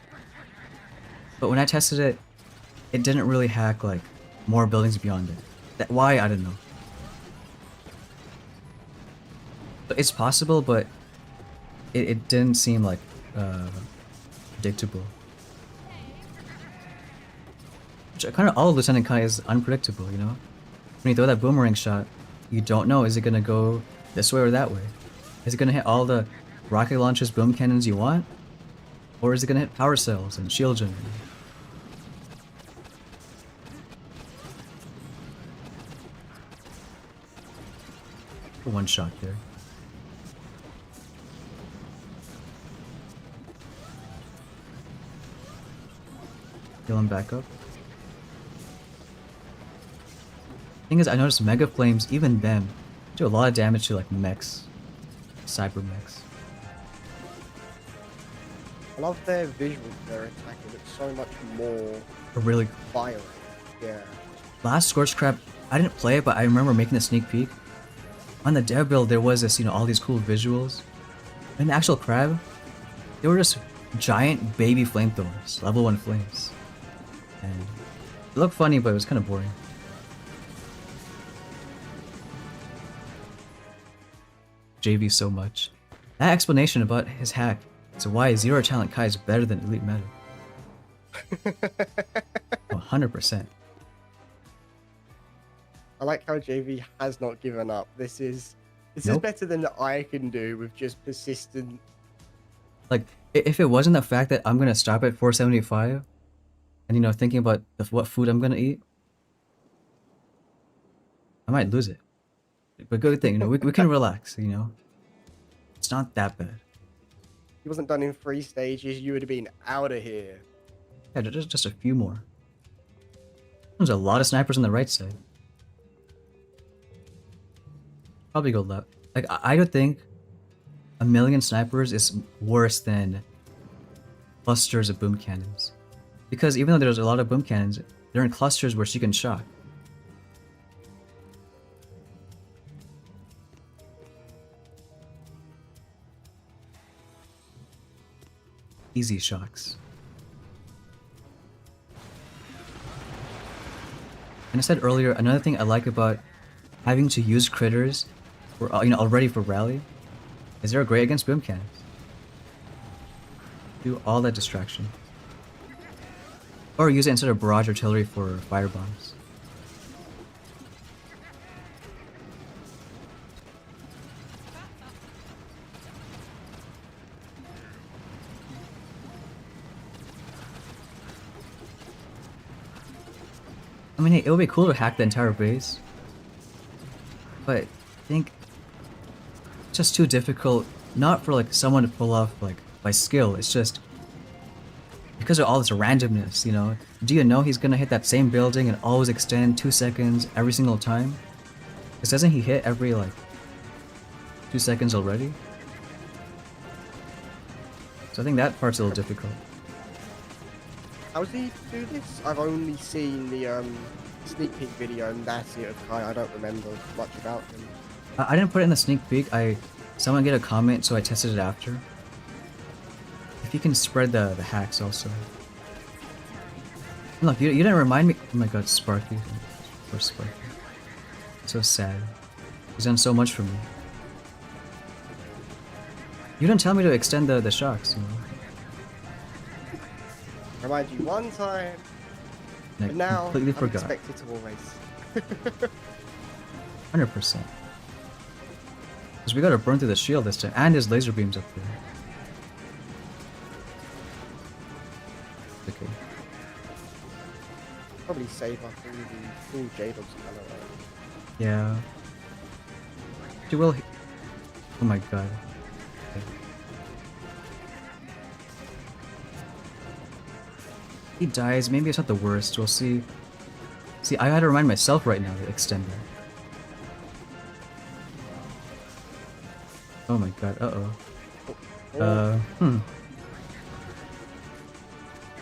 but when I tested it, it didn't really hack like more buildings beyond it. Why, I don't know. So it's possible, but it didn't seem like predictable. Which kind of all Lieutenant Kai is unpredictable, you know? When you throw that boomerang shot, you don't know, is it gonna go this way or that way? Is it gonna hit all the rocket launchers, boom cannons you want? Or is it gonna hit power cells and shield generators? One shot there. Heal him back up. Thing is, I noticed Mega Flames, even them, do a lot of damage to like mechs, cyber mechs. I love their visuals, their attacking. It's so much more Really, violent. Yeah. last Scorched Crab, I didn't play it, but I remember making a sneak peek. On the dev build, there was this, all these cool visuals. In the actual crab, they were just giant baby flamethrowers, level 1 flames. And it looked funny, but it was kind of boring. JV so much. That explanation about his hack is why Zero Talent Kai is better than Elite Meta. 100%. I like how JV has not given up. This is Nope. better than I can do with just persistent. Like, if it wasn't the fact that I'm gonna stop at 475, and thinking about what food I'm gonna eat, I might lose it. But good thing, we can relax, It's not that bad. He wasn't done in 3 stages. You would have been out of here. Yeah, just a few more. There's a lot of snipers on the right side. Probably go left. Like, I don't think a million snipers is worse than clusters of boom cannons. Because even though there's a lot of boom cannons, they're in clusters where she can shock. Easy shocks. And I said earlier, another thing I like about having to use critters, for, already for rally, is they're great against boom cannons. Do all that distraction. Or use it instead of barrage artillery for fire bombs. I mean, it would be cool to hack the entire base, but I think it's just too difficult, not for like someone to pull off like by skill, it's just because of all this randomness, Do you know he's gonna hit that same building and always extend 2 seconds every single time? Because doesn't he hit every like 2 seconds already? So I think that part's a little difficult. How does he do this? I've only seen the sneak peek video and that's it of Kai. I don't remember much about him. I didn't put it in the sneak peek. Someone get a comment, so I tested it after. If you can spread the hacks also. Look, you didn't remind me. Oh my god, Sparky. Poor Sparky. So sad. He's done so much for me. You didn't tell me to extend the shocks, Remind you one time, I but now completely I'm forgot. expected to always. 100%. Because we gotta burn through the shield this time, and his laser beams up there. Okay. Probably save up all the full J-Dogs kind of like. Yeah. She will. Oh my god. Okay. He dies. Maybe it's not the worst. We'll see. See, I gotta remind myself right now to extend that. Oh my god.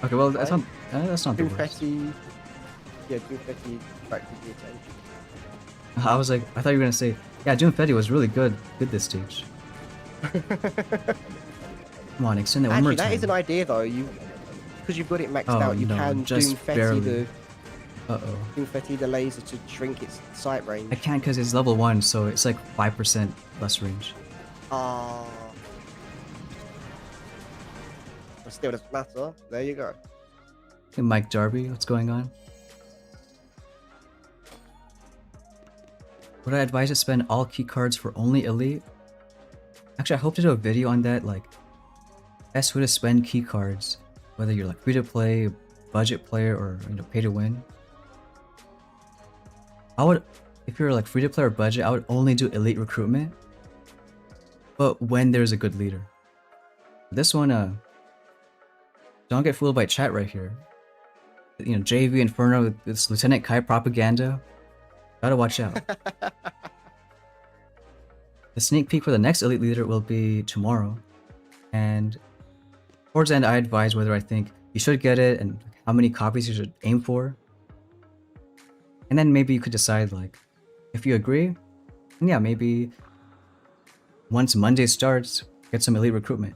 Okay, well that's not the worst. Yeah, Doomfetti attracted the attention. I thought you were gonna say, yeah, Doomfetti was really good this stage. Come on, extend it one more Actually, time. that is an idea though. Because you've got it maxed out, you no, can just barely. Doomfetti the laser to shrink its sight range. I can't because it's level 1, so it's like 5% less range. But still doesn't matter. There you go. Hey, Mike Darby, what's going on? Would I advise to spend all key cards for only Elite? Actually, I hope to do a video on that, like best way to spend key cards, whether you're like free to play, budget player, or pay to win. If you're like free to play or budget, I would only do Elite recruitment, but when there's a good leader. This one, don't get fooled by chat right here. JV Inferno with this Lieutenant Kai propaganda. Gotta watch out. The sneak peek for the next Elite leader will be tomorrow, and towards the end I advise whether I think you should get it and how many copies you should aim for. And then maybe you could decide, like, if you agree, yeah, maybe once Monday starts, get some Elite recruitment.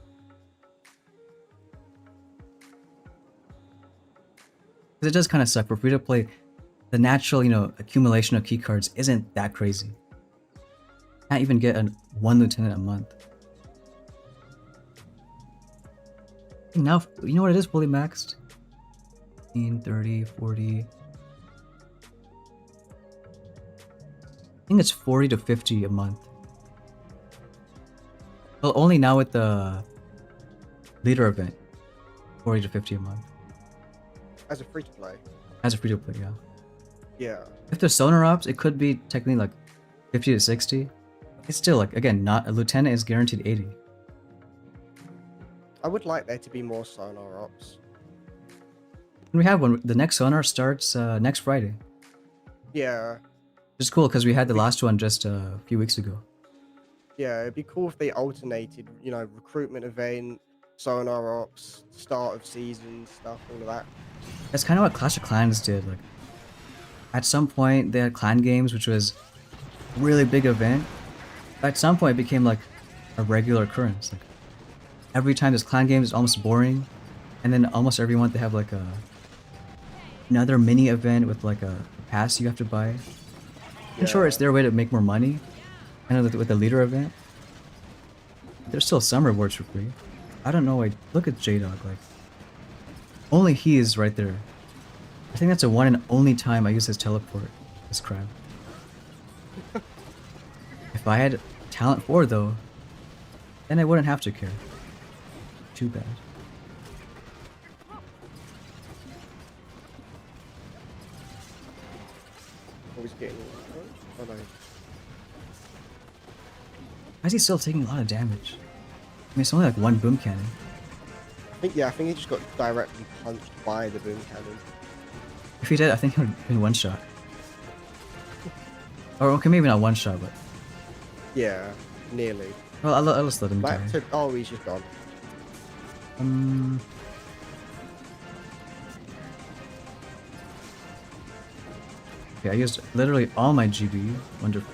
Because it does kind of suck for free to play. The natural, accumulation of key cards isn't that crazy. Can't even get one lieutenant a month. Now, you know what it is fully maxed? 15, 30, 40. I think it's 40 to 50 a month. Well, only now with the leader event. 40 to 50 a month. As a free to play. As a free to play, yeah. Yeah. If there's sonar ops, it could be technically like 50 to 60. It's still like, again, not a lieutenant is guaranteed 80. I would like there to be more sonar ops. And we have one. The next sonar starts next Friday. Yeah. Which is cool because we had the last one just a few weeks ago. Yeah, it'd be cool if they alternated, recruitment event, sonar ops, start of season stuff, all of that. That's kind of what Clash of Clans did. Like, at some point they had clan games, which was a really big event. At some point it became like a regular occurrence. Like, every time this clan game is almost boring, and then almost every month they have like another mini event with like a pass you have to buy. I'm sure it's their way to make more money. I know that with the leader event, there's still some rewards for free. I don't know. Look at J-Dog. Like, only he is right there. I think that's the one and only time I use his teleport. This crab. If I had talent 4 though, then I wouldn't have to care. Too bad. Always getting. Oh no. Why is he still taking a lot of damage? I mean, it's only like one boom cannon. I think he just got directly punched by the boom cannon. If he did, I think he would have been one shot. Or okay, maybe not one shot, but Yeah, nearly. well, I'll just let him die. Back to he's just gone. Okay, I used literally all my GB. Wonderful.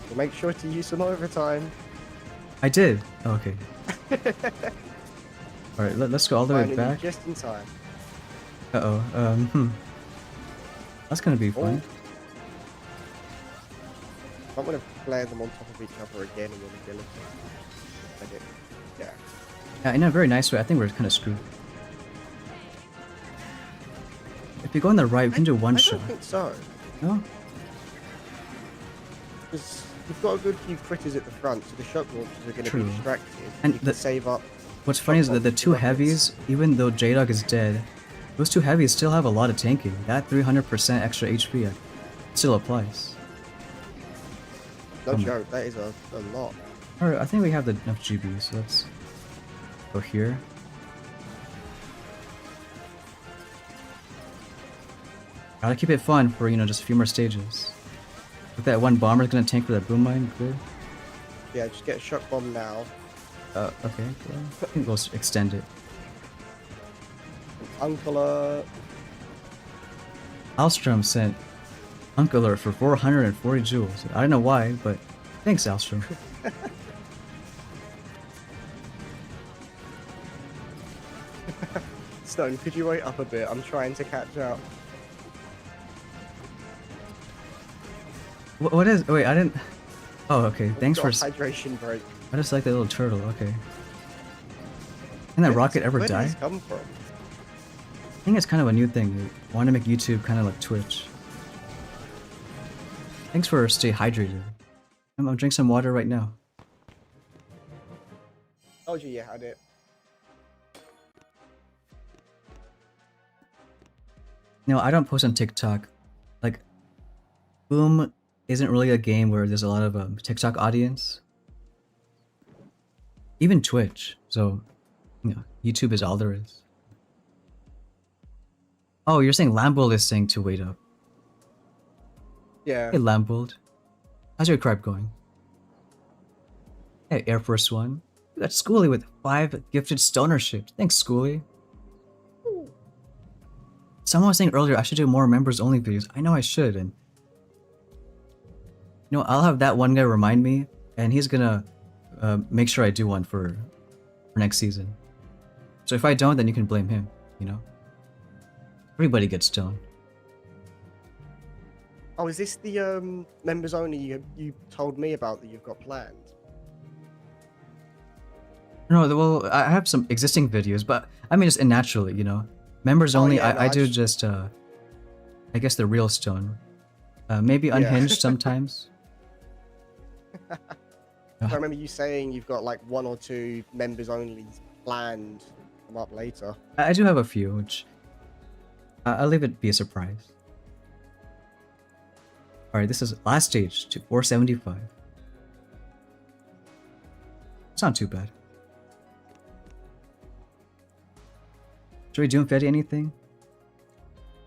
So make sure to use some overtime. I did. Oh, okay. All right, let's go all the way Finally, back. just in time. That's gonna be fun. I'm gonna flare them on top of each other again in the ability. Yeah. Yeah, in a very nice way. I think we're kind of screwed. If you go on the right, we can do one I shot. don't think so. No? Because you've got a good few critters at the front, so the shock launchers are going to True. be distracted. And you can save up. What's funny is that the rockets. two heavies, even though J-Dog is dead, those two heavies still have a lot of tanking. That 300% extra HP still applies. No joke, that is a lot. Alright, I think we have enough GB, so let's go here. Gotta keep it fun for, just a few more stages. If that one bomber's gonna tank for that boom mine, good. Yeah, just get a shock bomb now. Okay, well, I think we'll extend it. Uncle Alstrom sent Uncle Alert for 440 jewels. I don't know why, but thanks, Alstrom. Stone, could you wait up a bit? I'm trying to catch up. What is? Wait, I didn't. Oh, okay. Thanks for. Hydration break. I just like that little turtle. Okay. Can that rocket ever Where die? did this come from? I think it's kind of a new thing. They want to make YouTube kind of like Twitch. Thanks for stay hydrated. I'm gonna drink some water right now. Told you had it. No, I don't post on TikTok. Like, Boom isn't really a game where there's a lot of TikTok audience. Even Twitch. So, YouTube is all there is. Oh, you're saying Lambold is saying to wait up. Yeah. Hey, Lambold. How's your crab going? Hey, Air Force One. You got Schoolie with 5 gifted stonerships. Thanks, Schoolie. Someone was saying earlier I should do more members only videos. I know I should, and I'll have that one guy remind me, and he's gonna make sure I do one for next season. So if I don't, then you can blame him. Everybody gets stoned. Oh, is this the members only you told me about that you've got planned? No, well, I have some existing videos, but I mean, just naturally, members only. Yeah, no, I do just, I guess the real stone, maybe unhinged sometimes. I remember you saying you've got like 1 or 2 members only planned to come up later. I do have a few, which I'll leave it be a surprise. All right, this is last stage to 475. It's not too bad. Should we do Fetty anything?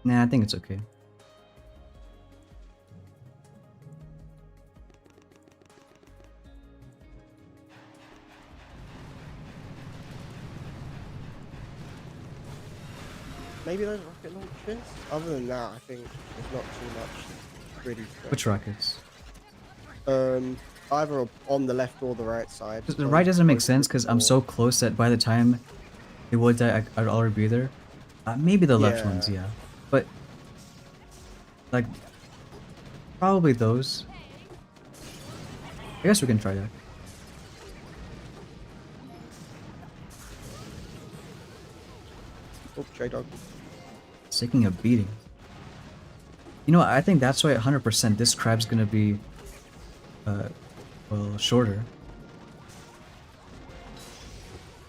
Nah, I think it's okay. Maybe those rocket launchers? Other than that, I think there's not too much really. Which rockets? either on the left or the right side. The so right doesn't make both sense would because be I'm more- so close that by the time it would die, I'd already be there. Maybe the left Yeah. ones, yeah. But, like, probably those. I guess we can try that. Oh, J-Dog. It's taking a beating. You know, I think that's why 100% this crab's gonna be, well, shorter.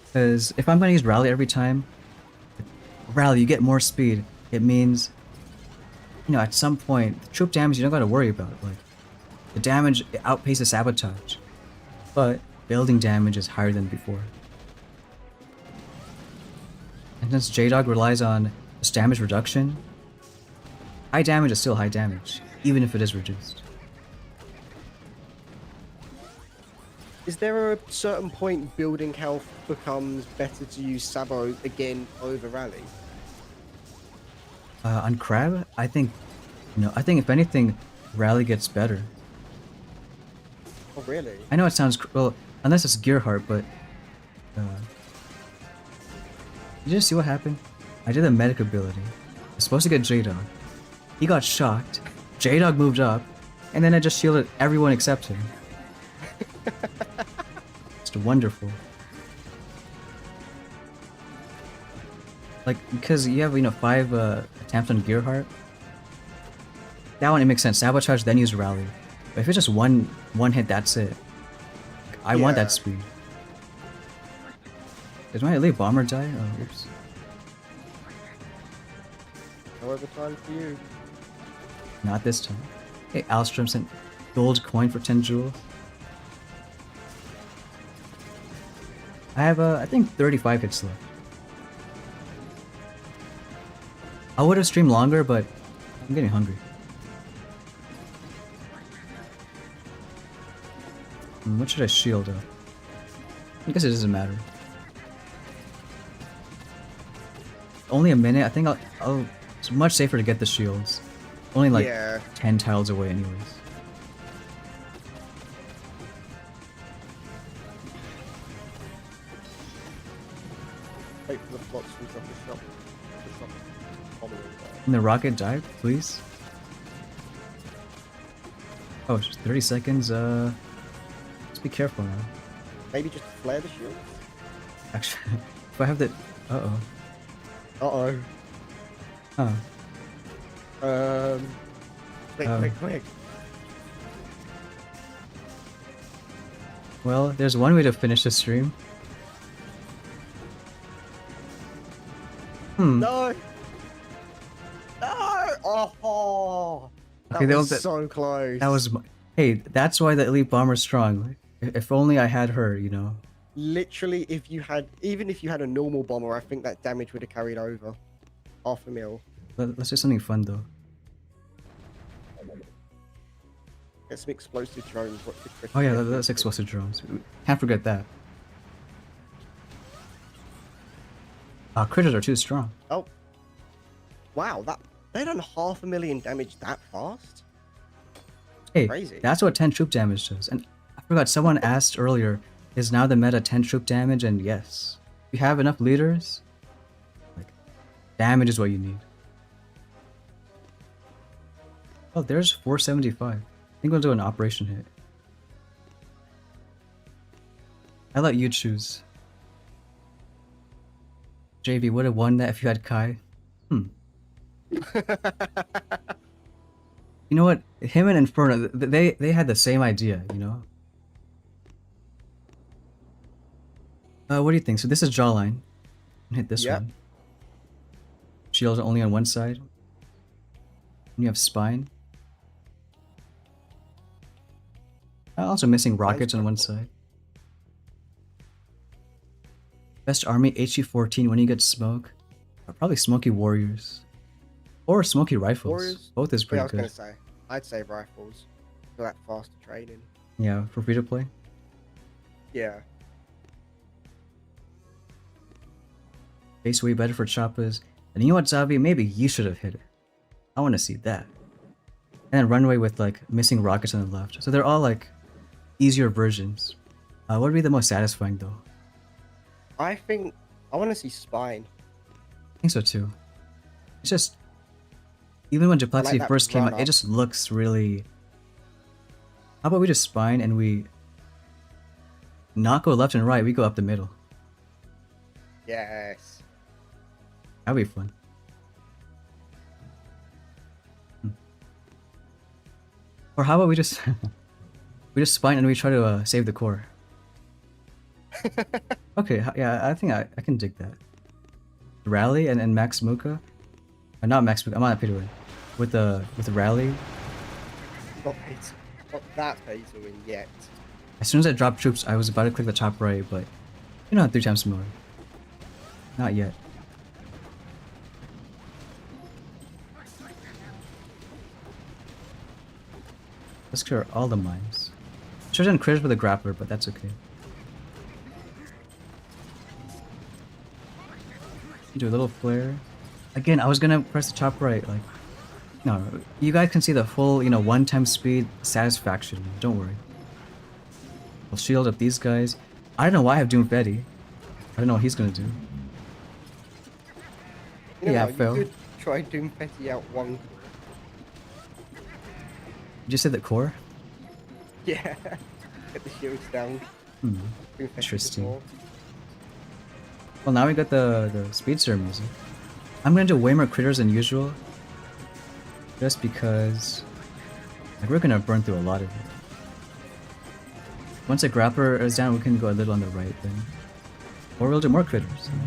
Because if I'm gonna use Rally every time, Rally, you get more speed. It means, you know, at some point, the troop damage you don't gotta worry about. Like, the damage outpaces sabotage. But building damage is higher than before. And since J-Dog relies on just damage reduction, high damage is still high damage, even if it is reduced. Is there a certain point building health becomes better to use Sabo again over Rally? On Crab, I think, I think if anything, Rally gets better. Oh, really? I know it sounds, well, unless it's Gear Heart, but, did you just see what happened? I did a medic ability. I was supposed to get J-Dog. He got shocked, J-Dog moved up, and then I just shielded everyone except him. It's wonderful. Like, because you have, 5 attempts on Gear Heart. That one, it makes sense. Sabotage, then use Rally. But if it's just one hit, that's it. I want Yeah. that speed. Did my elite bomber die? Oh, oops. No overtime for you. Not this time. Hey, Alstrom sent gold coin for 10 jewels. I have, I think 35 hits left. I would have streamed longer, but I'm getting hungry. What should I shield up? I guess it doesn't matter. Only a minute. I think it's much safer to get the shields. Only like Yeah. 10 tiles away anyways. Wait for the flots to drop the shop. Following that. Can the rocket dive, please? Oh, it's just 30 seconds. Let's be careful now. Maybe just flare the shield? Actually, if I have the... Uh-oh. Uh-oh. Huh. Quick. Well, there's one way to finish the stream. No! No! Oh! That Okay, was so close. That was... Hey, that's why the elite bomber's strong. If only I had her, Literally, even if you had a normal bomber, I think that damage would have carried over. Half a mil. Let's do something fun, though. Get some explosive drones. What's the Oh yeah, that's explosive drones. Can't forget that. Critters are too strong. Oh. Wow, they done 500,000 damage that fast? Hey, Crazy. that's what 10 troop damage does. And I forgot, someone asked earlier, is now the meta 10 troop damage? And yes. If you have enough leaders, like, damage is what you need. Oh, there's 475. I think we'll do an operation hit. I'll let you choose. JV would have won that if you had Kai. You know what? Him and Inferno, they had the same idea, What do you think? So this is jawline. Hit this Yep. one. Shields are only on one side. And you have spine. Also missing rockets on one side. Best army HE14 when you get smoke. Probably Smoky Warriors. Or Smoky Rifles. Warriors? Both is Yeah, I pretty was good. gonna say. I'd say rifles. For that faster training. Yeah, for free to play. Yeah. Base way better for choppers. And you know what, Zavi? Maybe you should have hit it. I want to see that. And then runway with like missing rockets on the left. So they're all like easier versions. What would be the most satisfying though? I think I want to see Spine. I think so too. It's just even when Duplexity that first came run out, it up. just looks really. How about we just spine and we not go left and right, we go up the middle. Yes. That'd be fun. Or how about we just we just spine and we try to save the core. Okay, yeah, I think I can dig that. Rally and Max Muka, not Max Muka. I'm on Peter with the Rally. Not that pay to win yet. As soon as I dropped troops, I was about to click the top right, but you know, 3 times more. Not yet. Let's clear all the mines. Should have done critters with a grappler, but that's okay. Do a little flare. Again, I was gonna press the top right, like... No, you guys can see the full, you know, 1 time speed satisfaction. Don't worry. I'll shield up these guys. I don't know why I have Doom Fetty. I don't know what he's gonna do. You know Yeah, what, Phil. you could try Doom Petty out one. Did you say the core? Yeah. Get the shields down. Hmm. Doom Fetty Interesting. before. Well, now we got the speedster music. I'm gonna do way more critters than usual. Just because... Like, we're gonna burn through a lot of it. Once the grappler is down, we can go a little on the right then. Or we'll do more critters. You know?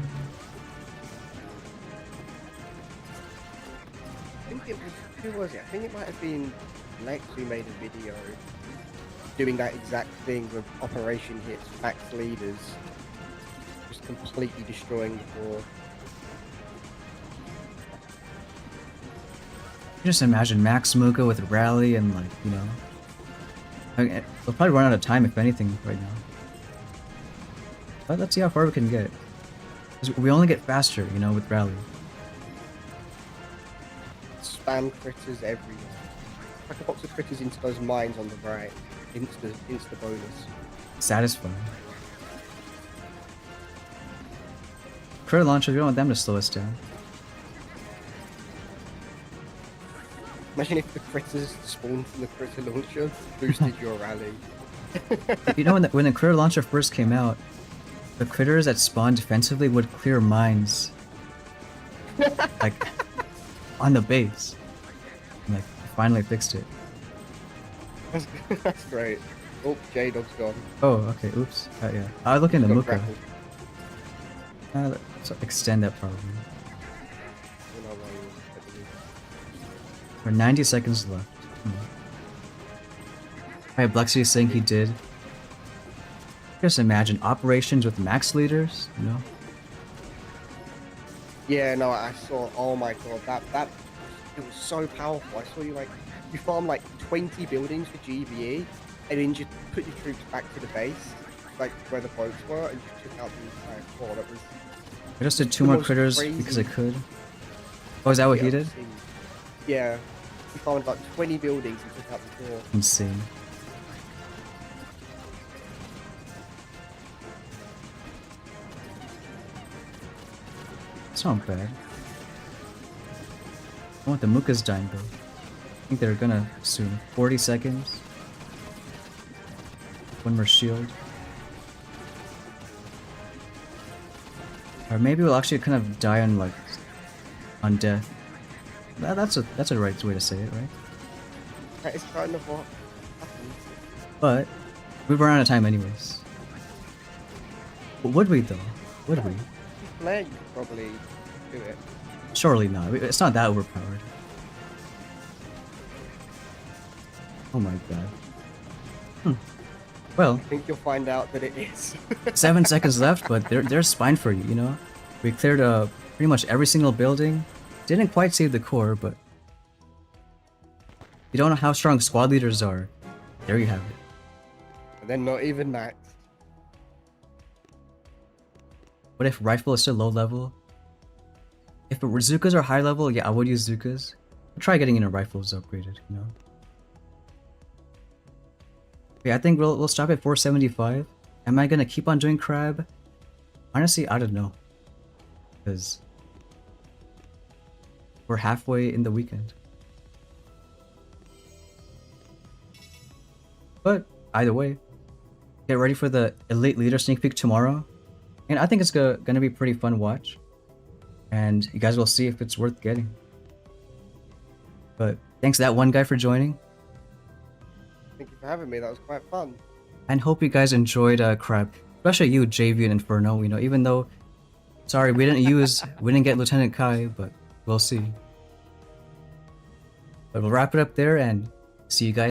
I think it was, who was it? I think it might have been Lex who made a video doing that exact thing with Operation Hits Max Leaders. Just completely destroying the core. Just imagine Max Muka with Rally and, like, you know... I mean, we'll probably run out of time if anything right now. But let's see how far we can get. 'Cause we only get faster, you know, with Rally. Spam critters everywhere. Like a box of critters into those mines on the right. Insta bonus. Satisfying. Critter launcher, we don't want them to slow us down. Imagine if the critters spawned from the critter launcher boosted your rally. You know, when the critter launcher first came out, the critters that spawned defensively would clear mines. Like, on the base. And, like, finally fixed it. That's great. Oh, J-Dog's gone. Oh, okay, oops. Yeah. I was looking at Got Muka. grappled. Let's extend that probably. I don't know why you were doing We're 90 seconds left. Alright, Blexy is saying he did. Just imagine operations with max leaders, you know? Yeah, no, I saw. Oh my god, that it was so powerful. I saw you farm like 20 buildings for GBE, and then just put your troops back to the base, like where the boats were, and just took out the entire core. That was. I just did 2 The more most critters crazy because I could. Oh, is that what he did? Yeah, he farmed about 20 buildings and took out the core. Insane. It's not bad. I want the Muka's dying though. I think they're gonna soon. 40 seconds. 1 more shield. Or maybe we'll actually kind of die on, like, on death. That's a right way to say it, right? That is kind of what happened. But we've run out of time anyways. But would we though? Would we? Blair, you could probably do it. Surely not. It's not that overpowered. Oh my god. Well, I think you'll find out that it is. 7 seconds left, but there's spine for you, you know? We cleared pretty much every single building. Didn't quite save the core, but... You don't know how strong squad leaders are. There you have it. And then not even that. What if rifle is still low level? If Zukas are high level, yeah, I would use Zukas. Try getting into rifles upgraded, you know? Yeah, I think we'll stop at 475. Am I gonna keep on doing crab? Honestly, I don't know. Because we're halfway in the weekend. But either way, get ready for the Elite Leader sneak peek tomorrow. And I think it's gonna be a pretty fun watch. And you guys will see if it's worth getting. But thanks to that one guy for joining. Thank you for having me. That was quite fun. And hope you guys enjoyed crab. Especially you, JV and Inferno, you know, even though sorry we didn't get Lieutenant Kai, but we'll see. But we'll wrap it up there and see you guys.